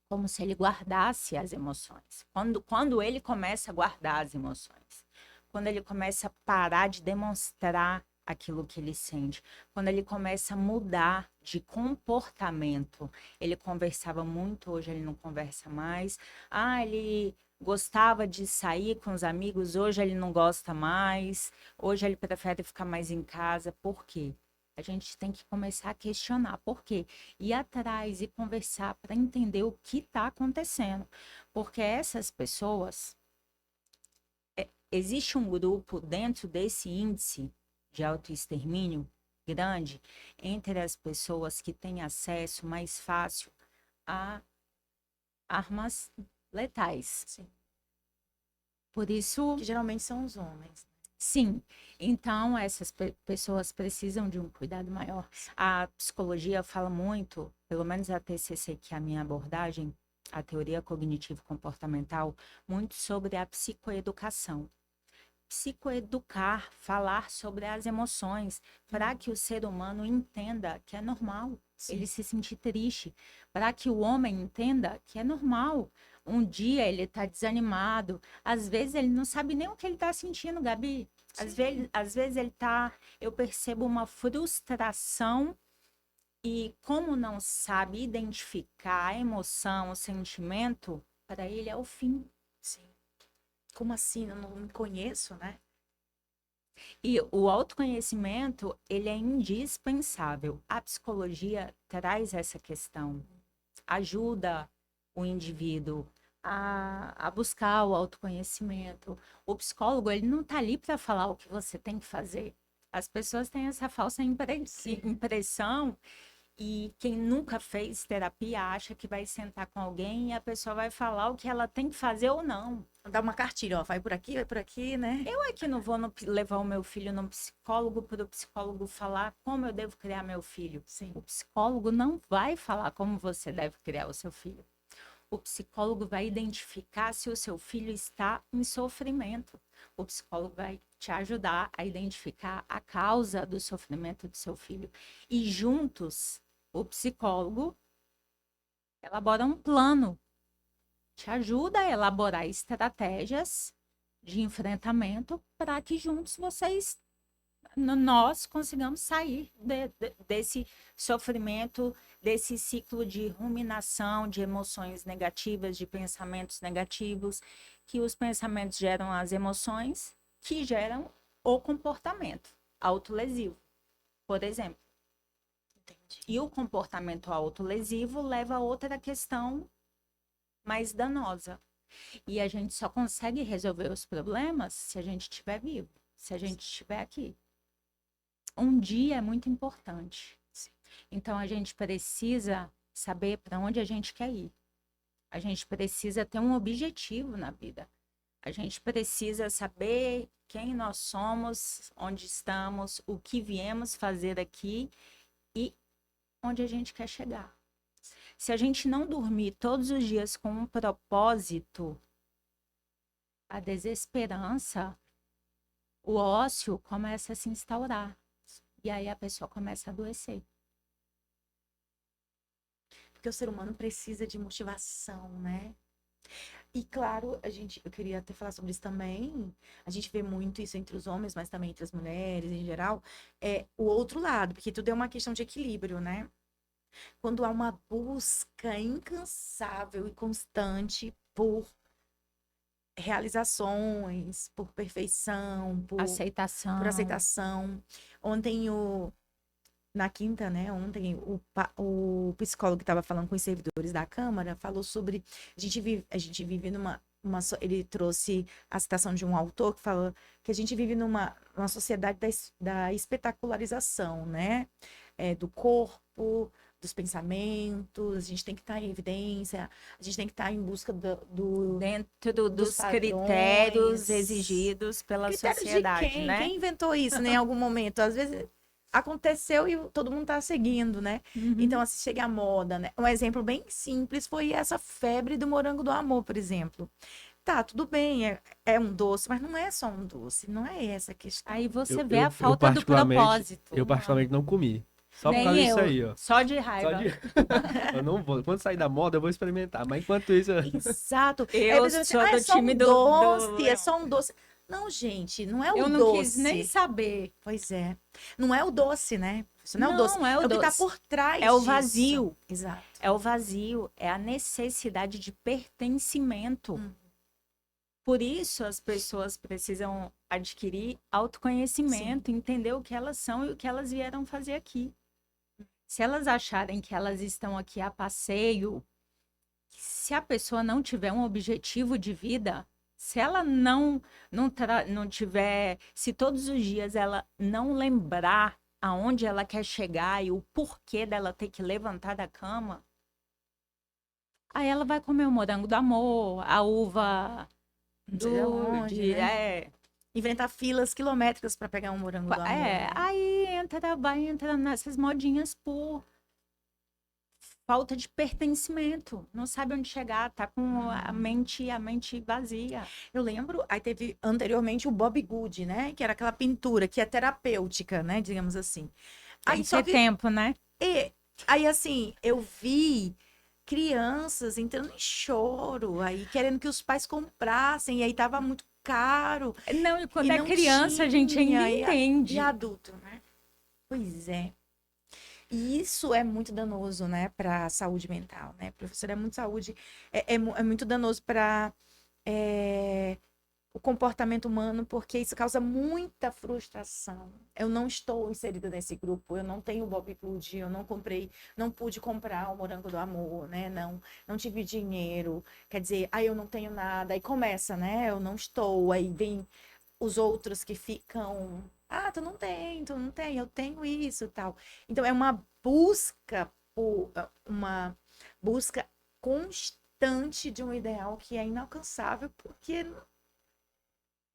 Como se ele guardasse as emoções. Quando ele começa a guardar as emoções, quando ele começa a parar de demonstrar aquilo que ele sente, quando ele começa a mudar de comportamento. Ele conversava muito, hoje ele não conversa mais. Ele gostava de sair com os amigos, hoje ele não gosta mais. Hoje ele prefere ficar mais em casa. Por quê? A gente tem que começar a questionar por quê. Ir atrás e conversar para entender o que está acontecendo. Porque essas pessoas, existe um grupo dentro desse índice de autoextermínio grande entre as pessoas que têm acesso mais fácil a armas letais. Sim. Por isso, Que geralmente são os homens. sim. Então, essas pessoas precisam de um cuidado maior. A psicologia fala muito, pelo menos a TCC, que é a minha abordagem, a teoria cognitivo-comportamental, muito sobre a psicoeducação. Psicoeducar, falar sobre as emoções, para que o ser humano entenda que é normal ele se sentir triste, para que o homem entenda que é normal. Um dia ele está desanimado, às vezes ele não sabe nem o que ele está sentindo, Gabi. Às vezes ele está, eu percebo uma frustração e como não sabe identificar a emoção, o sentimento, para ele é o fim. Sim. Como assim? Eu não me conheço, né? E o autoconhecimento, ele é indispensável. A psicologia traz essa questão, ajuda o indivíduo a buscar o autoconhecimento. O psicólogo, ele não está ali para falar o que você tem que fazer. As pessoas têm essa falsa impressão e quem nunca fez terapia acha que vai sentar com alguém e a pessoa vai falar o que ela tem que fazer ou não. Dá uma cartilha, ó, vai por aqui, né? Eu é que não vou levar o meu filho no psicólogo para o psicólogo falar como eu devo criar meu filho. Sim. O psicólogo não vai falar como você deve criar o seu filho. O psicólogo vai identificar se o seu filho está em sofrimento. O psicólogo vai te ajudar a identificar a causa do sofrimento do seu filho. E juntos, o psicólogo elabora um plano, te ajuda a elaborar estratégias de enfrentamento para que juntos nós consigamos sair desse sofrimento, desse ciclo de ruminação, de emoções negativas, de pensamentos negativos, que os pensamentos geram as emoções, que geram o comportamento autolesivo, por exemplo. Entendi. E o comportamento autolesivo leva a outra questão mais danosa. E a gente só consegue resolver os problemas se a gente estiver vivo, se a gente estiver aqui. Um dia é muito importante. Então a gente precisa saber para onde a gente quer ir. A gente precisa ter um objetivo na vida. A gente precisa saber quem nós somos, onde estamos, o que viemos fazer aqui e onde a gente quer chegar. Se a gente não dormir todos os dias com um propósito, a desesperança, o ócio começa a se instaurar. E aí a pessoa começa a adoecer. Porque o ser humano precisa de motivação, né? E claro, eu queria até falar sobre isso também. A gente vê muito isso entre os homens, mas também entre as mulheres em geral. É o outro lado, porque tudo é uma questão de equilíbrio, né? Quando há uma busca incansável e constante por realizações, por perfeição, por aceitação. Ontem, na quinta, né? Ontem, o psicólogo que estava falando com os servidores da Câmara falou sobre. A gente vive numa. Ele trouxe a citação de um autor que falou que a gente vive numa sociedade da espetacularização, né? Do corpo, dos pensamentos, a gente tem que estar em evidência, a gente tem que estar em busca dentro dos padrões. Critérios exigidos pela Critérios sociedade, de quem? né? Quem inventou isso, né, em algum momento? Às vezes aconteceu e todo mundo está seguindo, né? Então, assim, chega a moda, né? Um exemplo bem simples foi essa febre do morango do amor, por exemplo. Tá, tudo bem, é um doce, mas não é só um doce, não é essa a questão. Aí você vê a falta do propósito. Eu particularmente não comi. Só por Nem causa eu, disso aí, ó. só de raiva. Eu não vou. Quando sair da moda, eu vou experimentar. Mas enquanto isso. Exato. Eu sou do é só time um do doce, é só um doce. Não, gente, não é o doce. Eu não quis nem saber. Pois é. Não é o doce, né? Isso não é o doce. Não é o o que tá doce. por trás É o disso. vazio. Exato. É o vazio, é a necessidade de pertencimento. Por isso as pessoas precisam adquirir autoconhecimento, entender o que elas são e o que elas vieram fazer aqui. Se elas acharem que elas estão aqui a passeio, se a pessoa não tiver um objetivo de vida, se ela não tiver, se todos os dias ela não lembrar aonde ela quer chegar e o porquê dela ter que levantar da cama, aí ela vai comer o morango do amor, a uva Inventar filas quilométricas para pegar um morango do amor. Né? Aí vai entrar nessas modinhas por falta de pertencimento, não sabe onde chegar, tá com a mente vazia. Eu lembro, aí teve anteriormente o Bob Good, né, que era aquela pintura que é terapêutica, né, digamos assim. Aí só que tempo, né? E aí assim, eu vi crianças entrando em choro, aí querendo que os pais comprassem, e aí tava muito caro. Não, e quando é criança, a gente ainda entende. E adulto, né? Pois é. E isso é muito danoso, né, para a saúde mental, né? Professor, é muito danoso para o comportamento humano, porque isso causa muita frustração. Eu não estou inserida nesse grupo, eu não tenho Bob Good, eu não comprei, não pude comprar o Morango do Amor, né? Não tive dinheiro, quer dizer, aí eu não tenho nada, aí começa, né? Eu não estou, aí vem os outros que ficam, tu não tem, eu tenho isso e tal. Então é uma busca por uma busca constante de um ideal que é inalcançável, porque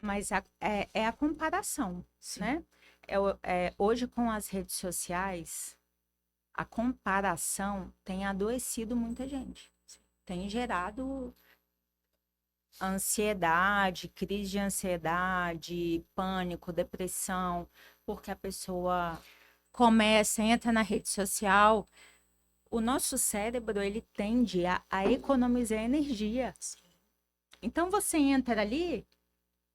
Mas é a comparação, sim, né? Hoje, com as redes sociais, a comparação tem adoecido muita gente. Tem gerado ansiedade, crise de ansiedade, pânico, depressão, porque a pessoa entra na rede social. O nosso cérebro, ele tende a economizar energia. Então, você entra ali,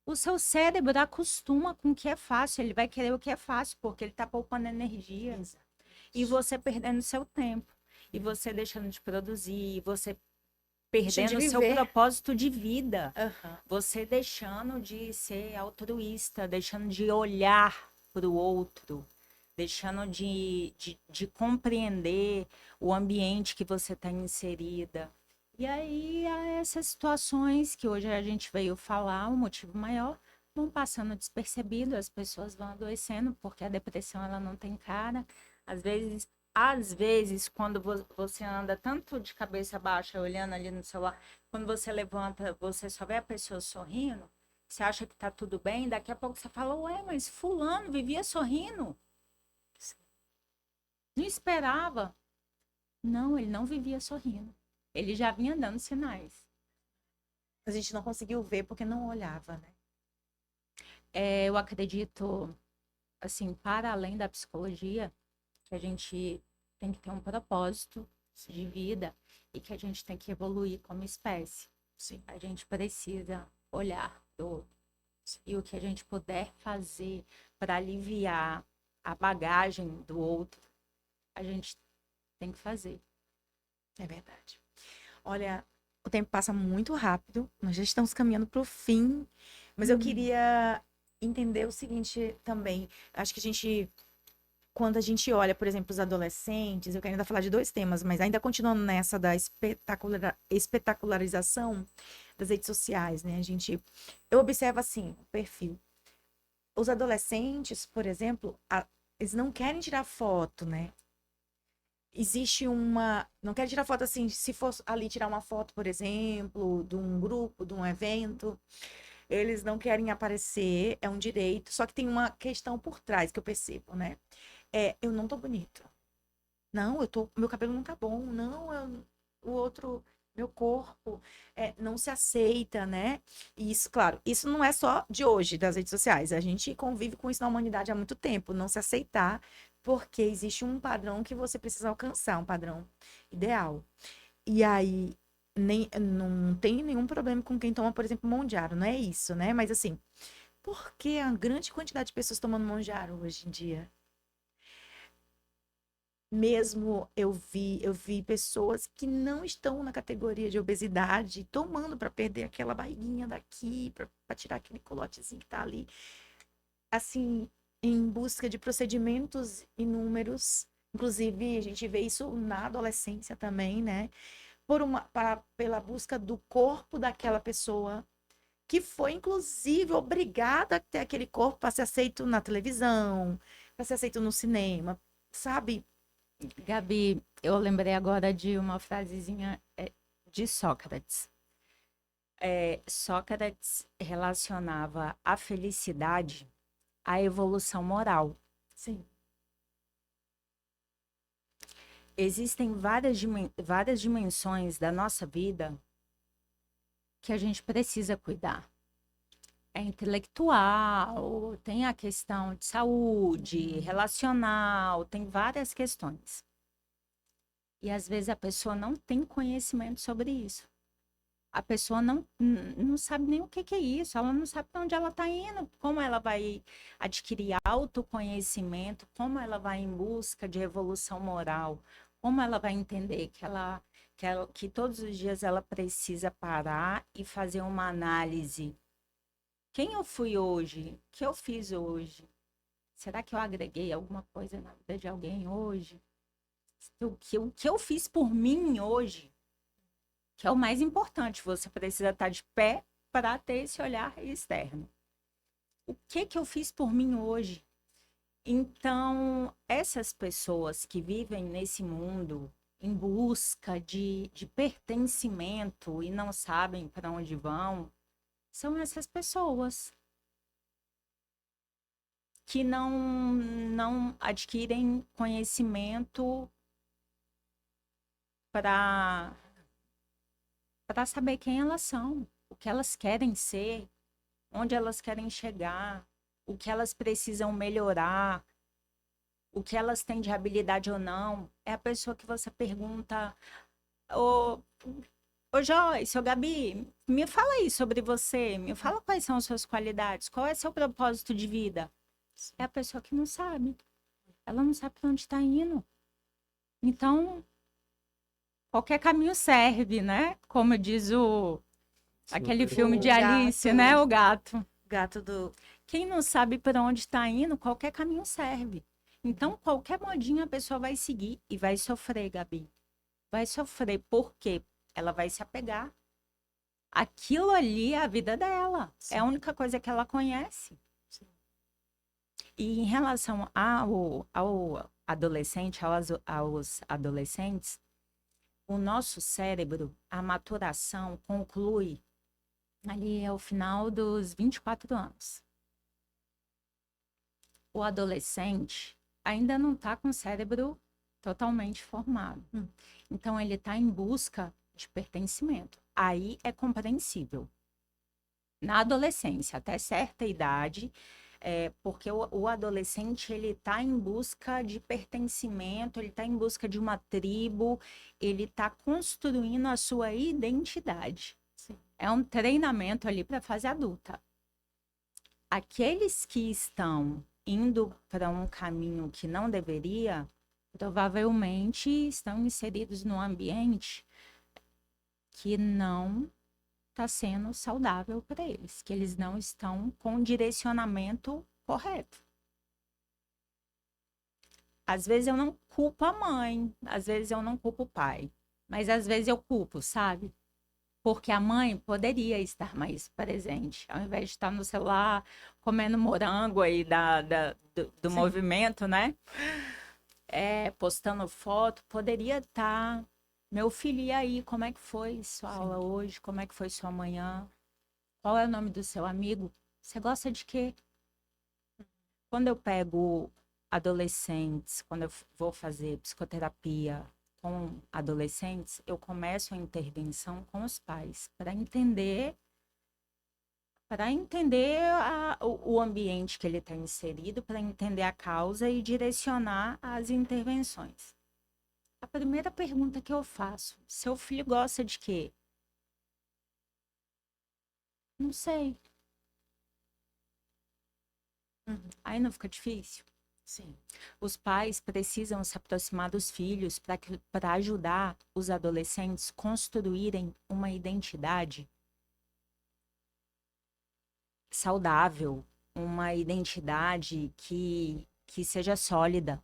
o seu cérebro acostuma com o que é fácil, ele vai querer o que é fácil, porque ele está poupando energia. exato. E você perdendo seu tempo, e você deixando de produzir, e você Deixando de perdendo o seu viver. propósito de vida, Aham. você deixando de ser altruísta, deixando de olhar para o outro, deixando de compreender o ambiente que você está inserida. E aí, há essas situações que hoje a gente veio falar, o motivo maior, vão passando despercebido, as pessoas vão adoecendo, porque a depressão ela não tem cara. Às vezes, quando você anda tanto de cabeça baixa, olhando ali no celular, quando você levanta, você só vê a pessoa sorrindo, você acha que tá tudo bem, daqui a pouco você fala, ué, mas fulano vivia sorrindo. Não esperava. Não, ele não vivia sorrindo. Ele já vinha dando sinais. A gente não conseguiu ver porque não olhava, né? Eu acredito, assim, para além da psicologia, que a gente tem que ter um propósito de vida e que a gente tem que evoluir como espécie. Sim. A gente precisa olhar do outro. E o que a gente puder fazer para aliviar a bagagem do outro, a gente tem que fazer. É verdade. Olha, o tempo passa muito rápido, nós já estamos caminhando para o fim, mas eu queria entender o seguinte também. Acho que quando a gente olha, por exemplo, os adolescentes, eu quero ainda falar de dois temas, mas ainda continuando nessa da espetacularização das redes sociais, né? Eu observo assim, o perfil. Os adolescentes, por exemplo, eles não querem tirar foto, né? Existe uma. Não quero tirar foto assim, se fosse ali tirar uma foto, por exemplo, de um grupo, de um evento, eles não querem aparecer, é um direito, só que tem uma questão por trás que eu percebo, né? Eu não tô bonito. Não, meu cabelo não tá bom. Não, o outro, meu corpo, não se aceita, né? E isso, claro, isso não é só de hoje, das redes sociais. A gente convive com isso na humanidade há muito tempo, não se aceitar, porque existe um padrão que você precisa alcançar, um padrão ideal. E aí, não tem nenhum problema com quem toma, por exemplo, Mondiaro, não é isso, né? Mas assim, por que a grande quantidade de pessoas tomando Mondiaro hoje em dia? Mesmo eu vi pessoas que não estão na categoria de obesidade tomando para perder aquela barriguinha daqui, para tirar aquele colotezinho que tá ali, assim, em busca de procedimentos inúmeros. Inclusive, a gente vê isso na adolescência também, né? Pela busca do corpo daquela pessoa que foi, inclusive, obrigada a ter aquele corpo para ser aceito na televisão, para ser aceito no cinema, sabe? Gabi, eu lembrei agora de uma frasezinha de Sócrates. Sócrates relacionava a felicidade à evolução moral. Sim. Existem várias dimensões da nossa vida que a gente precisa cuidar. É intelectual, tem a questão de saúde, relacional, tem várias questões. E às vezes a pessoa não tem conhecimento sobre isso. A pessoa não sabe nem o que é isso, ela não sabe para onde ela está indo, como ela vai adquirir autoconhecimento, como ela vai em busca de evolução moral, como ela vai entender que todos os dias ela precisa parar e fazer uma análise Quem eu fui hoje? O que eu fiz hoje? Será que eu agreguei alguma coisa na vida de alguém hoje? O que eu fiz por mim hoje, que é o mais importante, você precisa estar de pé para ter esse olhar externo. O que eu fiz por mim hoje? Então, essas pessoas que vivem nesse mundo em busca de pertencimento e não sabem para onde vão, são essas pessoas que não adquirem conhecimento para saber quem elas são, o que elas querem ser, onde elas querem chegar, o que elas precisam melhorar, o que elas têm de habilidade ou não. É a pessoa que você pergunta, ô, ô Joyce, ô Gabi, me fala aí sobre você, me fala quais são as suas qualidades, qual é seu propósito de vida. É a pessoa que não sabe. Ela não sabe para onde está indo. Então, qualquer caminho serve, né? Como diz aquele filme de O Alice, gato. né? O gato. Gato do. Quem não sabe para onde está indo, qualquer caminho serve. Então, qualquer modinha a pessoa vai seguir e vai sofrer, Gabi. Vai sofrer. Por quê? Ela vai se apegar. Aquilo ali é a vida dela. Sim. É a única coisa que ela conhece. Sim. E em relação ao adolescente, aos adolescentes, o nosso cérebro, a maturação conclui ali ao final dos 24 anos. O adolescente ainda não está com o cérebro totalmente formado. Então, ele está em busca de pertencimento. Aí é compreensível. Na adolescência, até certa idade, porque o adolescente ele está em busca de pertencimento, ele está em busca de uma tribo, ele está construindo a sua identidade. Sim. É um treinamento ali para a fase adulta. Aqueles que estão indo para um caminho que não deveria, provavelmente estão inseridos num ambiente que não está sendo saudável para eles, que eles não estão com o direcionamento correto. Às vezes eu não culpo a mãe, às vezes eu não culpo o pai, mas às vezes eu culpo, sabe? Porque a mãe poderia estar mais presente, ao invés de estar no celular comendo morango aí do movimento, né? Postando foto, poderia estar. Meu filho, e aí, como é que foi sua aula hoje? Como é que foi sua manhã? Qual é o nome do seu amigo? Você gosta de quê? Quando eu pego adolescentes, quando eu vou fazer psicoterapia com adolescentes, eu começo a intervenção com os pais para entender o ambiente que ele está inserido, para entender a causa e direcionar as intervenções. A primeira pergunta que eu faço, seu filho gosta de quê? Não sei. Aí não fica difícil? Sim. Os pais precisam se aproximar dos filhos para ajudar os adolescentes a construírem uma identidade saudável, uma identidade que seja sólida.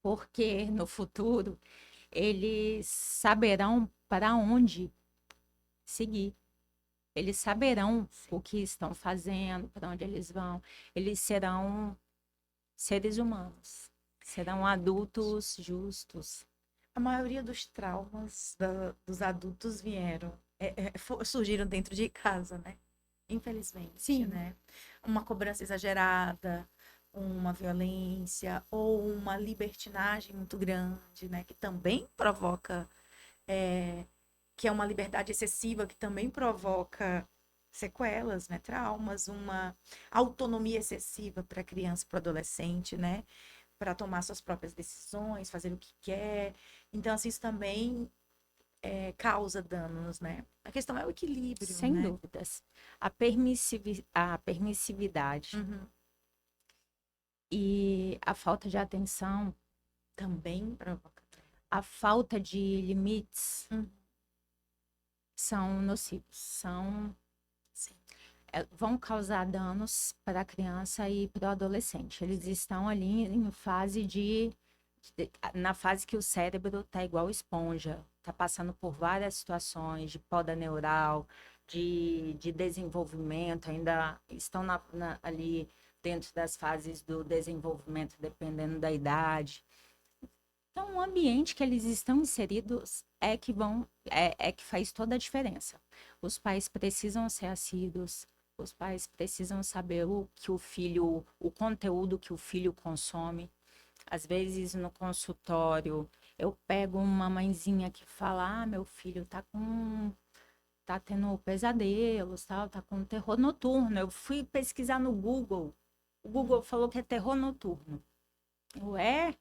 Porque no futuro eles saberão para onde seguir. Eles saberão o que estão fazendo, para onde eles vão. Eles serão seres humanos, serão adultos justos. A maioria dos traumas dos adultos surgiram dentro de casa, né? Infelizmente, Sim. né? Uma cobrança exagerada, uma violência ou uma libertinagem muito grande, né? Que também provoca, que é uma liberdade excessiva, que também provoca sequelas, né? Traumas, uma autonomia excessiva para a criança e para o adolescente, né? Para tomar suas próprias decisões, fazer o que quer. Então, assim, isso também causa danos, né? A questão é o equilíbrio, Sem né? dúvidas. A permissividade e a falta de atenção, Também provoca. a falta de limites são nocivos, são Sim. vão causar danos para a criança e para o adolescente. Eles estão ali em fase na fase que o cérebro está igual esponja, está passando por várias situações de poda neural, de desenvolvimento, ainda estão ali dentro das fases do desenvolvimento, dependendo da idade. Então, o ambiente que eles estão inseridos é que faz toda a diferença. Os pais precisam ser assíduos, os pais precisam saber o conteúdo que o filho consome. Às vezes, no consultório, eu pego uma mãezinha que fala: "Ah, meu filho tá tendo pesadelos, tal, tá com terror noturno". Eu fui pesquisar no Google. O Google falou que é terror noturno. É?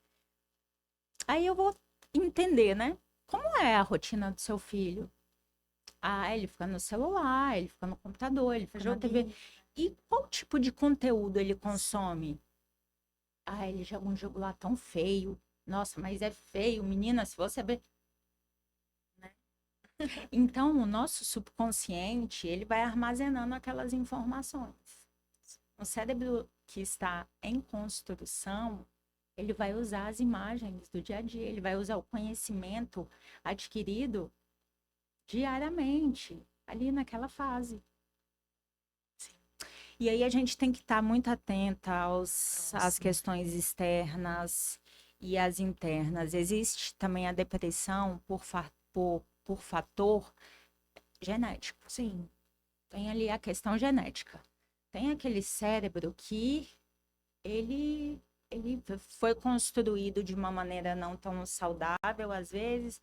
Aí eu vou entender, né? Como é a rotina do seu filho? Ah, ele fica no celular, ele fica no computador, ele fica na TV. E qual tipo de conteúdo ele consome? Ah, ele joga um jogo lá tão feio. Nossa, mas é feio, menina, se você ver. Né? Então, o nosso subconsciente, ele vai armazenando aquelas informações. O cérebro que está em construção, ele vai usar as imagens do dia a dia, ele vai usar o conhecimento adquirido diariamente, ali naquela fase. E aí a gente tem que estar muito atenta às questões externas e às internas. Existe também a depressão por fator genético. Sim. Tem ali a questão genética. Tem aquele cérebro que ele foi construído de uma maneira não tão saudável, às vezes.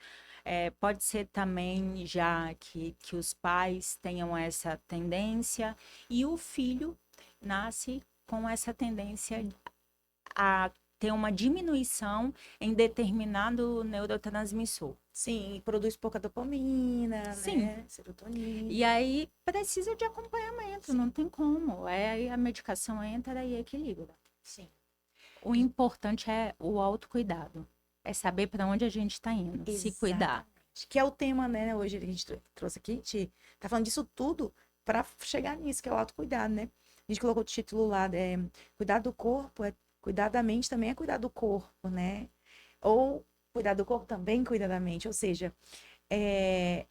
Pode ser também já que os pais tenham essa tendência e o filho nasce com essa tendência a ter uma diminuição em determinado neurotransmissor. Sim, produz pouca dopamina, Sim. né? Serotonina. E aí precisa de acompanhamento, não tem como. Aí a medicação entra e equilibra. Sim. O importante é o autocuidado. É saber para onde a gente está indo, se cuidar. Que é o tema, né? Hoje a gente trouxe aqui, a gente tá falando disso tudo para chegar nisso, que é o autocuidado, né? A gente colocou o título lá, cuidar do corpo, cuidar da mente também é cuidar do corpo, né? Ou cuidar do corpo também cuida da mente. Ou seja,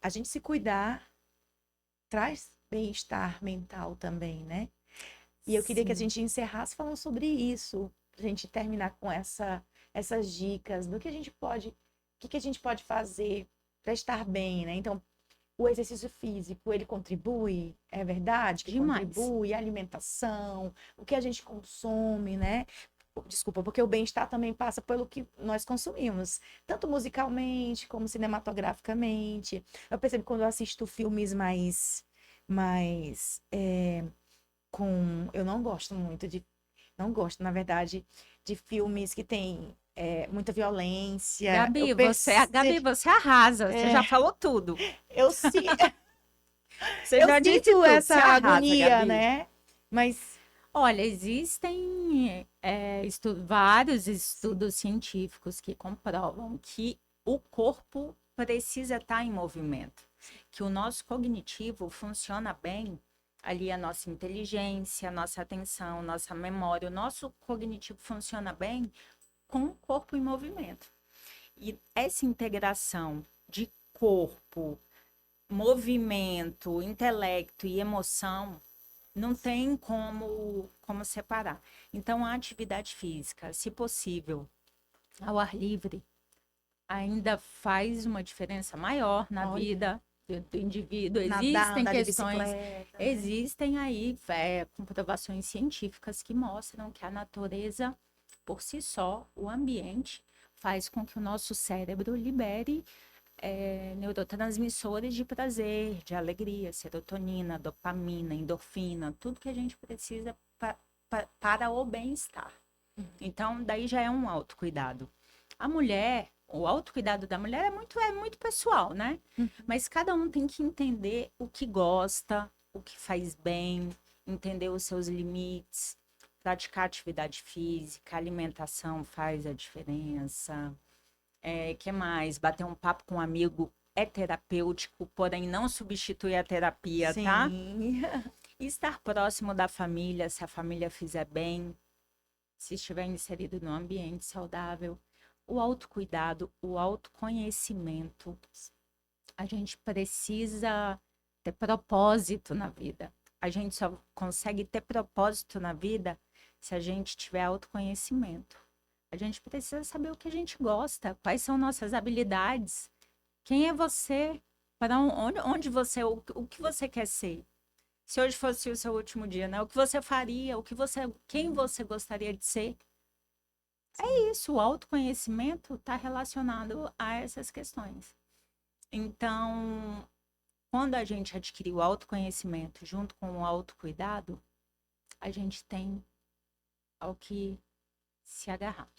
a gente se cuidar traz bem-estar mental também, né? E eu queria que a gente encerrasse falando sobre isso, pra gente terminar com essas dicas do que a gente pode, o que a gente pode fazer para estar bem, né? Então, o exercício físico, ele contribui, é verdade que Demais. contribui, a alimentação, o que a gente consome, né? Desculpa, porque o bem-estar também passa pelo que nós consumimos, tanto musicalmente como cinematograficamente. Eu percebo que quando eu assisto filmes eu não gosto muito não gosto, na verdade, de filmes que tem muita violência. Gabi, você arrasa, você já falou tudo. Eu Você já disse sinto tudo, essa você arrasa, agonia, Gabi. né? Mas Olha, existem vários estudos científicos que comprovam que o corpo precisa estar em movimento, que o nosso cognitivo funciona bem, ali a nossa inteligência, a nossa atenção, nossa memória, o nosso cognitivo funciona bem com o corpo em movimento. E essa integração de corpo, movimento, intelecto e emoção não tem como separar. Então, a atividade física, se possível, ao ar livre, ainda faz uma diferença maior na vida do indivíduo. Existem questões, existem aí comprovações científicas que mostram que a natureza, por si só, o ambiente, faz com que o nosso cérebro libere neurotransmissores de prazer, de alegria, serotonina, dopamina, endorfina, tudo que a gente precisa para o bem-estar. Então, daí já é um autocuidado. A mulher, o autocuidado da mulher é muito pessoal, né? Mas cada um tem que entender o que gosta, o que faz bem, entender os seus limites, praticar atividade física, alimentação faz a diferença. Que mais? Bater um papo com um amigo é terapêutico, porém não substitui a terapia, sim. tá? Estar próximo da família, se a família fizer bem, se estiver inserido num ambiente saudável, o autocuidado, o autoconhecimento. A gente precisa ter propósito na vida. A gente só consegue ter propósito na vida se a gente tiver autoconhecimento. A gente precisa saber o que a gente gosta, quais são nossas habilidades, quem é você, para onde você, o que você quer ser. Se hoje fosse o seu último dia, né? O que você faria, quem você gostaria de ser? É isso, o autoconhecimento está relacionado a essas questões. Então, quando a gente adquire o autoconhecimento junto com o autocuidado, a gente tem ao que se agarrar.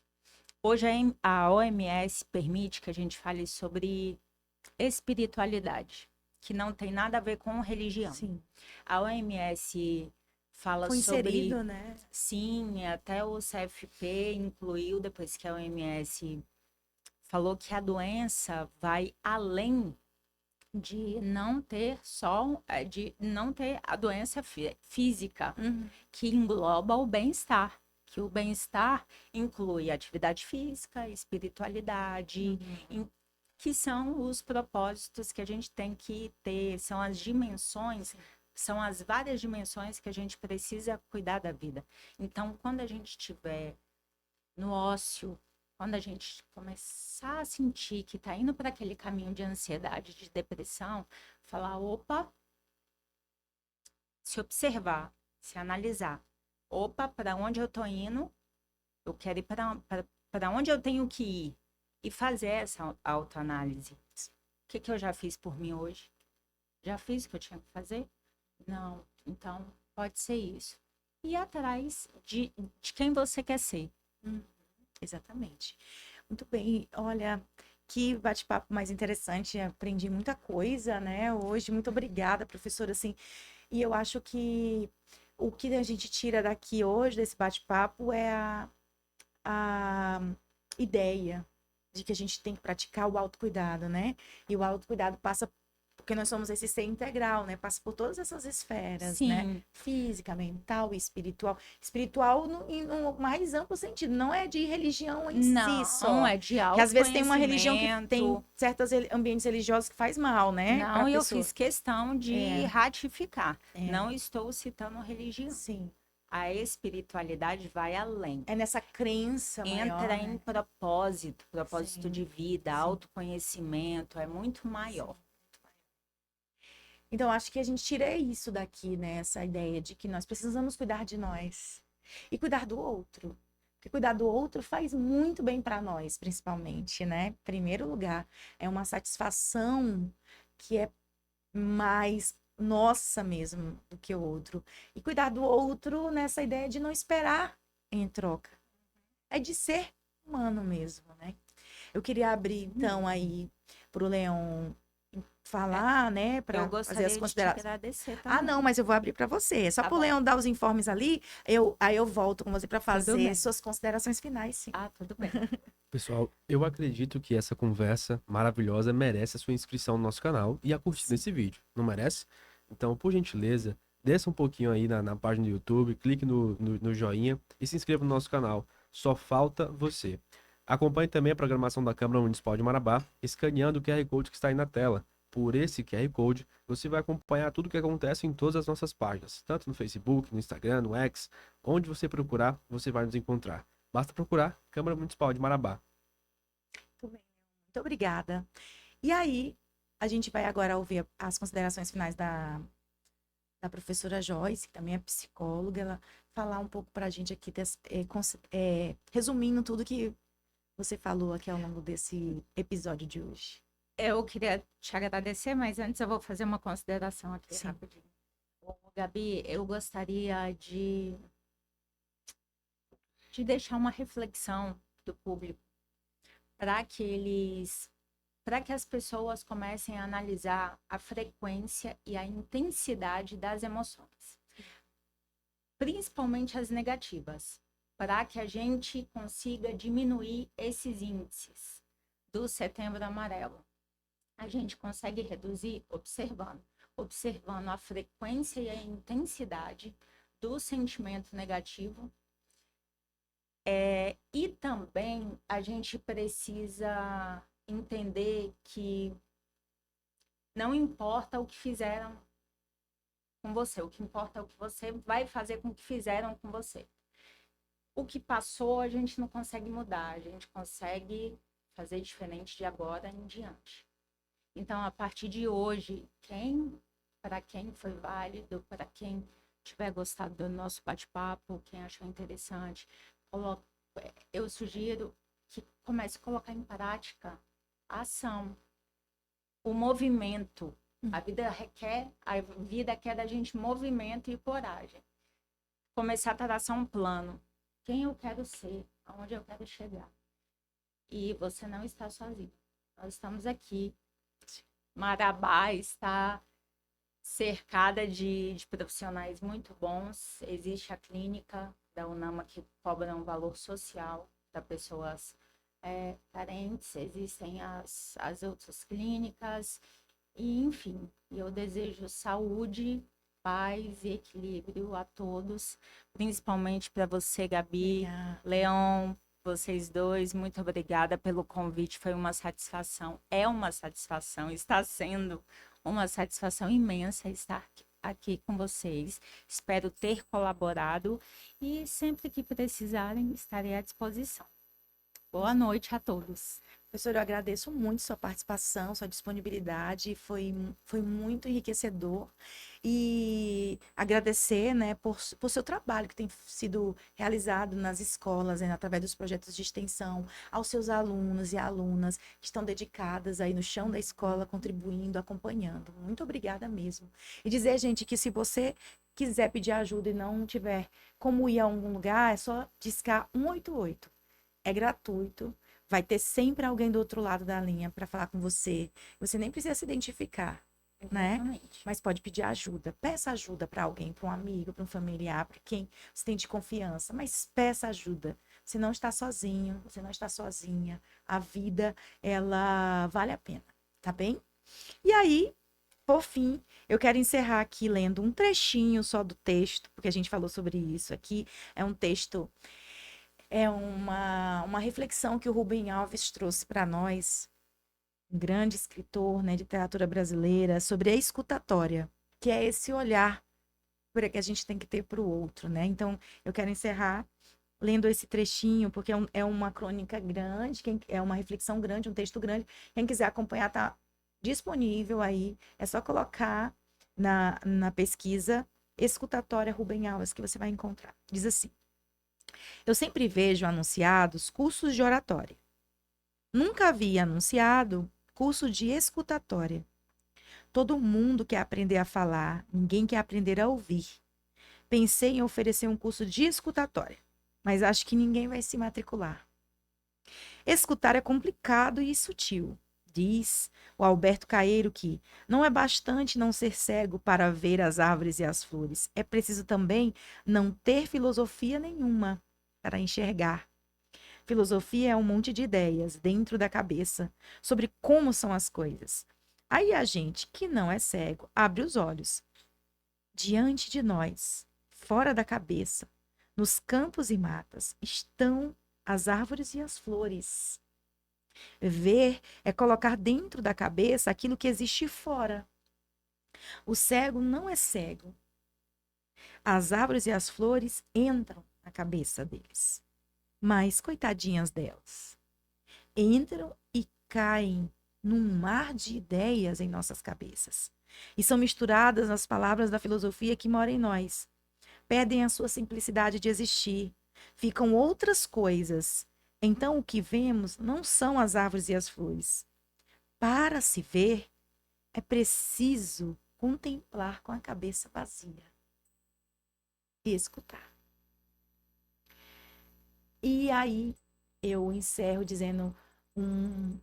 Hoje a OMS permite que a gente fale sobre espiritualidade, que não tem nada a ver com religião. Sim. A OMS fala Foi sobre... inserido, né? Sim, até o CFP incluiu, depois que a OMS falou que a doença vai além de não ter a doença física, que engloba o bem-estar. Que o bem-estar inclui atividade física, espiritualidade, que são os propósitos que a gente tem que ter, são as dimensões, são as várias dimensões que a gente precisa cuidar da vida. Então, quando a gente estiver no ócio, quando a gente começar a sentir que está indo para aquele caminho de ansiedade, de depressão, falar, opa, se observar, se analisar. Opa, para onde eu estou indo? Eu quero ir para onde eu tenho que ir? E fazer essa autoanálise. O que eu já fiz por mim hoje? Já fiz o que eu tinha que fazer? Não. Então, pode ser isso. Ir atrás de quem você quer ser. Exatamente. Muito bem. Olha, que bate-papo mais interessante. Aprendi muita coisa, né? Hoje, muito obrigada, professora. Assim, e eu acho que o que a gente tira daqui hoje, desse bate-papo, é a ideia de que a gente tem que praticar o autocuidado, né? E o autocuidado passa, porque nós somos esse ser integral, né? Passa por todas essas esferas, Sim. né? Física, mental e espiritual. Espiritual no mais amplo sentido, não é de religião em si só. Não, é de autoconhecimento. Que às vezes tem uma religião que tem certos ambientes religiosos que faz mal, né? Não, e eu fiz questão de ratificar. É. Não estou citando religião. Sim. A espiritualidade vai além. É nessa crença maior, Entra né? em propósito Sim. de vida, Sim. autoconhecimento, é muito maior. Então, acho que a gente tira isso daqui, né? Essa ideia de que nós precisamos cuidar de nós e cuidar do outro. Porque cuidar do outro faz muito bem para nós, principalmente, né? Em primeiro lugar, é uma satisfação que é mais nossa mesmo do que o outro. E cuidar do outro nessa ideia de não esperar em troca. É de ser humano mesmo, né? Eu queria abrir, então, aí para o Leon falar, né, para fazer as Eu gostaria de te considerações. agradecer também. Ah, não, mas eu vou abrir para você. É só Tá para o bom. Leon dar os informes ali, aí eu volto com você para fazer bem. suas considerações finais, sim. Ah, tudo bem. Pessoal, eu acredito que essa conversa maravilhosa merece a sua inscrição no nosso canal e a curtida desse vídeo, não merece? Então, por gentileza, desça um pouquinho aí na página do YouTube, clique no joinha e se inscreva no nosso canal. Só falta você. Acompanhe também a programação da Câmara Municipal de Marabá, escaneando o QR Code que está aí na tela. Por esse QR Code, você vai acompanhar tudo o que acontece em todas as nossas páginas, tanto no Facebook, no Instagram, no X, onde você procurar, você vai nos encontrar. Basta procurar Câmara Municipal de Marabá. Muito bem, muito obrigada. E aí, a gente vai agora ouvir as considerações finais da professora Joyce, que também é psicóloga, ela falar um pouco para a gente aqui, resumindo tudo que você falou aqui ao longo desse episódio de hoje. Eu queria te agradecer, mas antes eu vou fazer uma consideração aqui Sim. rapidinho. Ô, Gabi, eu gostaria de deixar uma reflexão do público para que as pessoas comecem a analisar a frequência e a intensidade das emoções, principalmente as negativas, para que a gente consiga diminuir esses índices do Setembro Amarelo. A gente consegue reduzir observando. observando a frequência e a intensidade do sentimento negativo. E também a gente precisa entender que não importa o que fizeram com você, o que importa é o que você vai fazer com o que fizeram com você. O que passou a gente não consegue mudar, a gente consegue fazer diferente de agora em diante. Então, a partir de hoje, para quem foi válido, para quem tiver gostado do nosso bate-papo, quem achou interessante, eu sugiro que comece a colocar em prática a ação, o movimento. A vida quer da gente movimento e coragem. Começar a traçar um plano. Quem eu quero ser, aonde eu quero chegar. E você não está sozinho. Nós estamos aqui. Marabá está cercada de profissionais muito bons. Existe a clínica da UNAMA que cobra um valor social para pessoas carentes. Existem as outras clínicas. E, enfim, eu desejo saúde, paz e equilíbrio a todos, principalmente para você, Gabi, Leon, vocês dois, muito obrigada pelo convite, foi uma satisfação, é uma satisfação, está sendo uma satisfação imensa estar aqui com vocês. Espero ter colaborado e sempre que precisarem, estarei à disposição. Boa noite a todos. Professor, eu agradeço muito sua participação, sua disponibilidade, foi muito enriquecedor. E agradecer, né, por seu trabalho que tem sido realizado nas escolas, né, através dos projetos de extensão, aos seus alunos e alunas que estão dedicadas aí no chão da escola, contribuindo, acompanhando. Muito obrigada mesmo. E dizer, gente, que se você quiser pedir ajuda e não tiver como ir a algum lugar, é só discar 188. É gratuito. Vai ter sempre alguém do outro lado da linha para falar com você. Você nem precisa se identificar, né? Exatamente. Mas pode pedir ajuda. Peça ajuda para alguém, para um amigo, para um familiar, para quem você tem de confiança. Mas peça ajuda. Você não está sozinho, você não está sozinha. A vida, ela vale a pena, tá bem? E aí, por fim, eu quero encerrar aqui lendo um trechinho só do texto, porque a gente falou sobre isso aqui. É um texto... É uma reflexão que o Rubem Alves trouxe para nós, um grande escritor, né, de literatura brasileira, sobre a escutatória, que é esse olhar que a gente tem que ter para o outro, né? Então, eu quero encerrar lendo esse trechinho, porque é uma crônica grande, é uma reflexão grande, um texto grande. Quem quiser acompanhar, está disponível aí. É só colocar na pesquisa Escutatória Rubem Alves, que você vai encontrar. Diz assim: eu sempre vejo anunciados cursos de oratória. Nunca havia anunciado curso de escutatória. Todo mundo quer aprender a falar, ninguém quer aprender a ouvir. Pensei em oferecer um curso de escutatória, mas acho que ninguém vai se matricular. Escutar é complicado e sutil. Diz o Alberto Caeiro que não é bastante não ser cego para ver as árvores e as flores. É preciso também não ter filosofia nenhuma para enxergar. Filosofia é um monte de ideias dentro da cabeça sobre como são as coisas. Aí a gente, que não é cego, abre os olhos. Diante de nós, fora da cabeça, nos campos e matas, estão as árvores e as flores. Ver é colocar dentro da cabeça aquilo que existe fora. O cego não é cego. As árvores e as flores entram na cabeça deles. Mas, coitadinhas delas, entram e caem num mar de ideias em nossas cabeças. E são misturadas nas palavras da filosofia que mora em nós. Perdem a sua simplicidade de existir. Ficam outras coisas. Então, o que vemos não são as árvores e as flores. Para se ver, é preciso contemplar com a cabeça vazia e escutar. E aí eu encerro dizendo um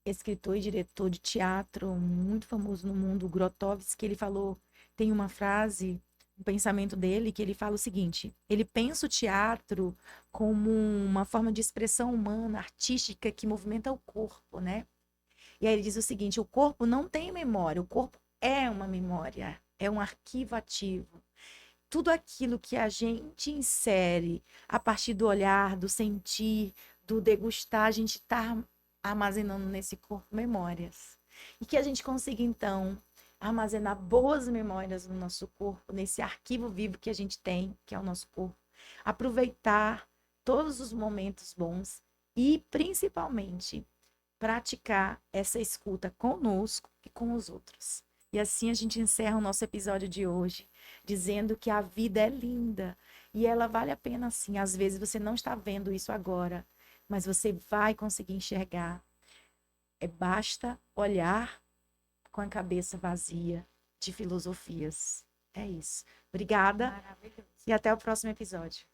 escritor e diretor de teatro muito famoso no mundo, Grotowski, ele falou, tem uma frase, um pensamento dele, que ele fala o seguinte: ele pensa o teatro como uma forma de expressão humana, artística, que movimenta o corpo, né? E aí ele diz o seguinte: o corpo não tem memória, o corpo é uma memória, é um arquivo ativo. Tudo aquilo que a gente insere a partir do olhar, do sentir, do degustar, a gente está armazenando nesse corpo memórias. E que a gente consiga, então, armazenar boas memórias no nosso corpo, nesse arquivo vivo que a gente tem, que é o nosso corpo. Aproveitar todos os momentos bons e, principalmente, praticar essa escuta conosco e com os outros. E assim a gente encerra o nosso episódio de hoje, dizendo que a vida é linda e ela vale a pena sim. Às vezes você não está vendo isso agora, mas você vai conseguir enxergar. Basta olhar com a cabeça vazia de filosofias. É isso. Obrigada Maravilhoso. e até o próximo episódio.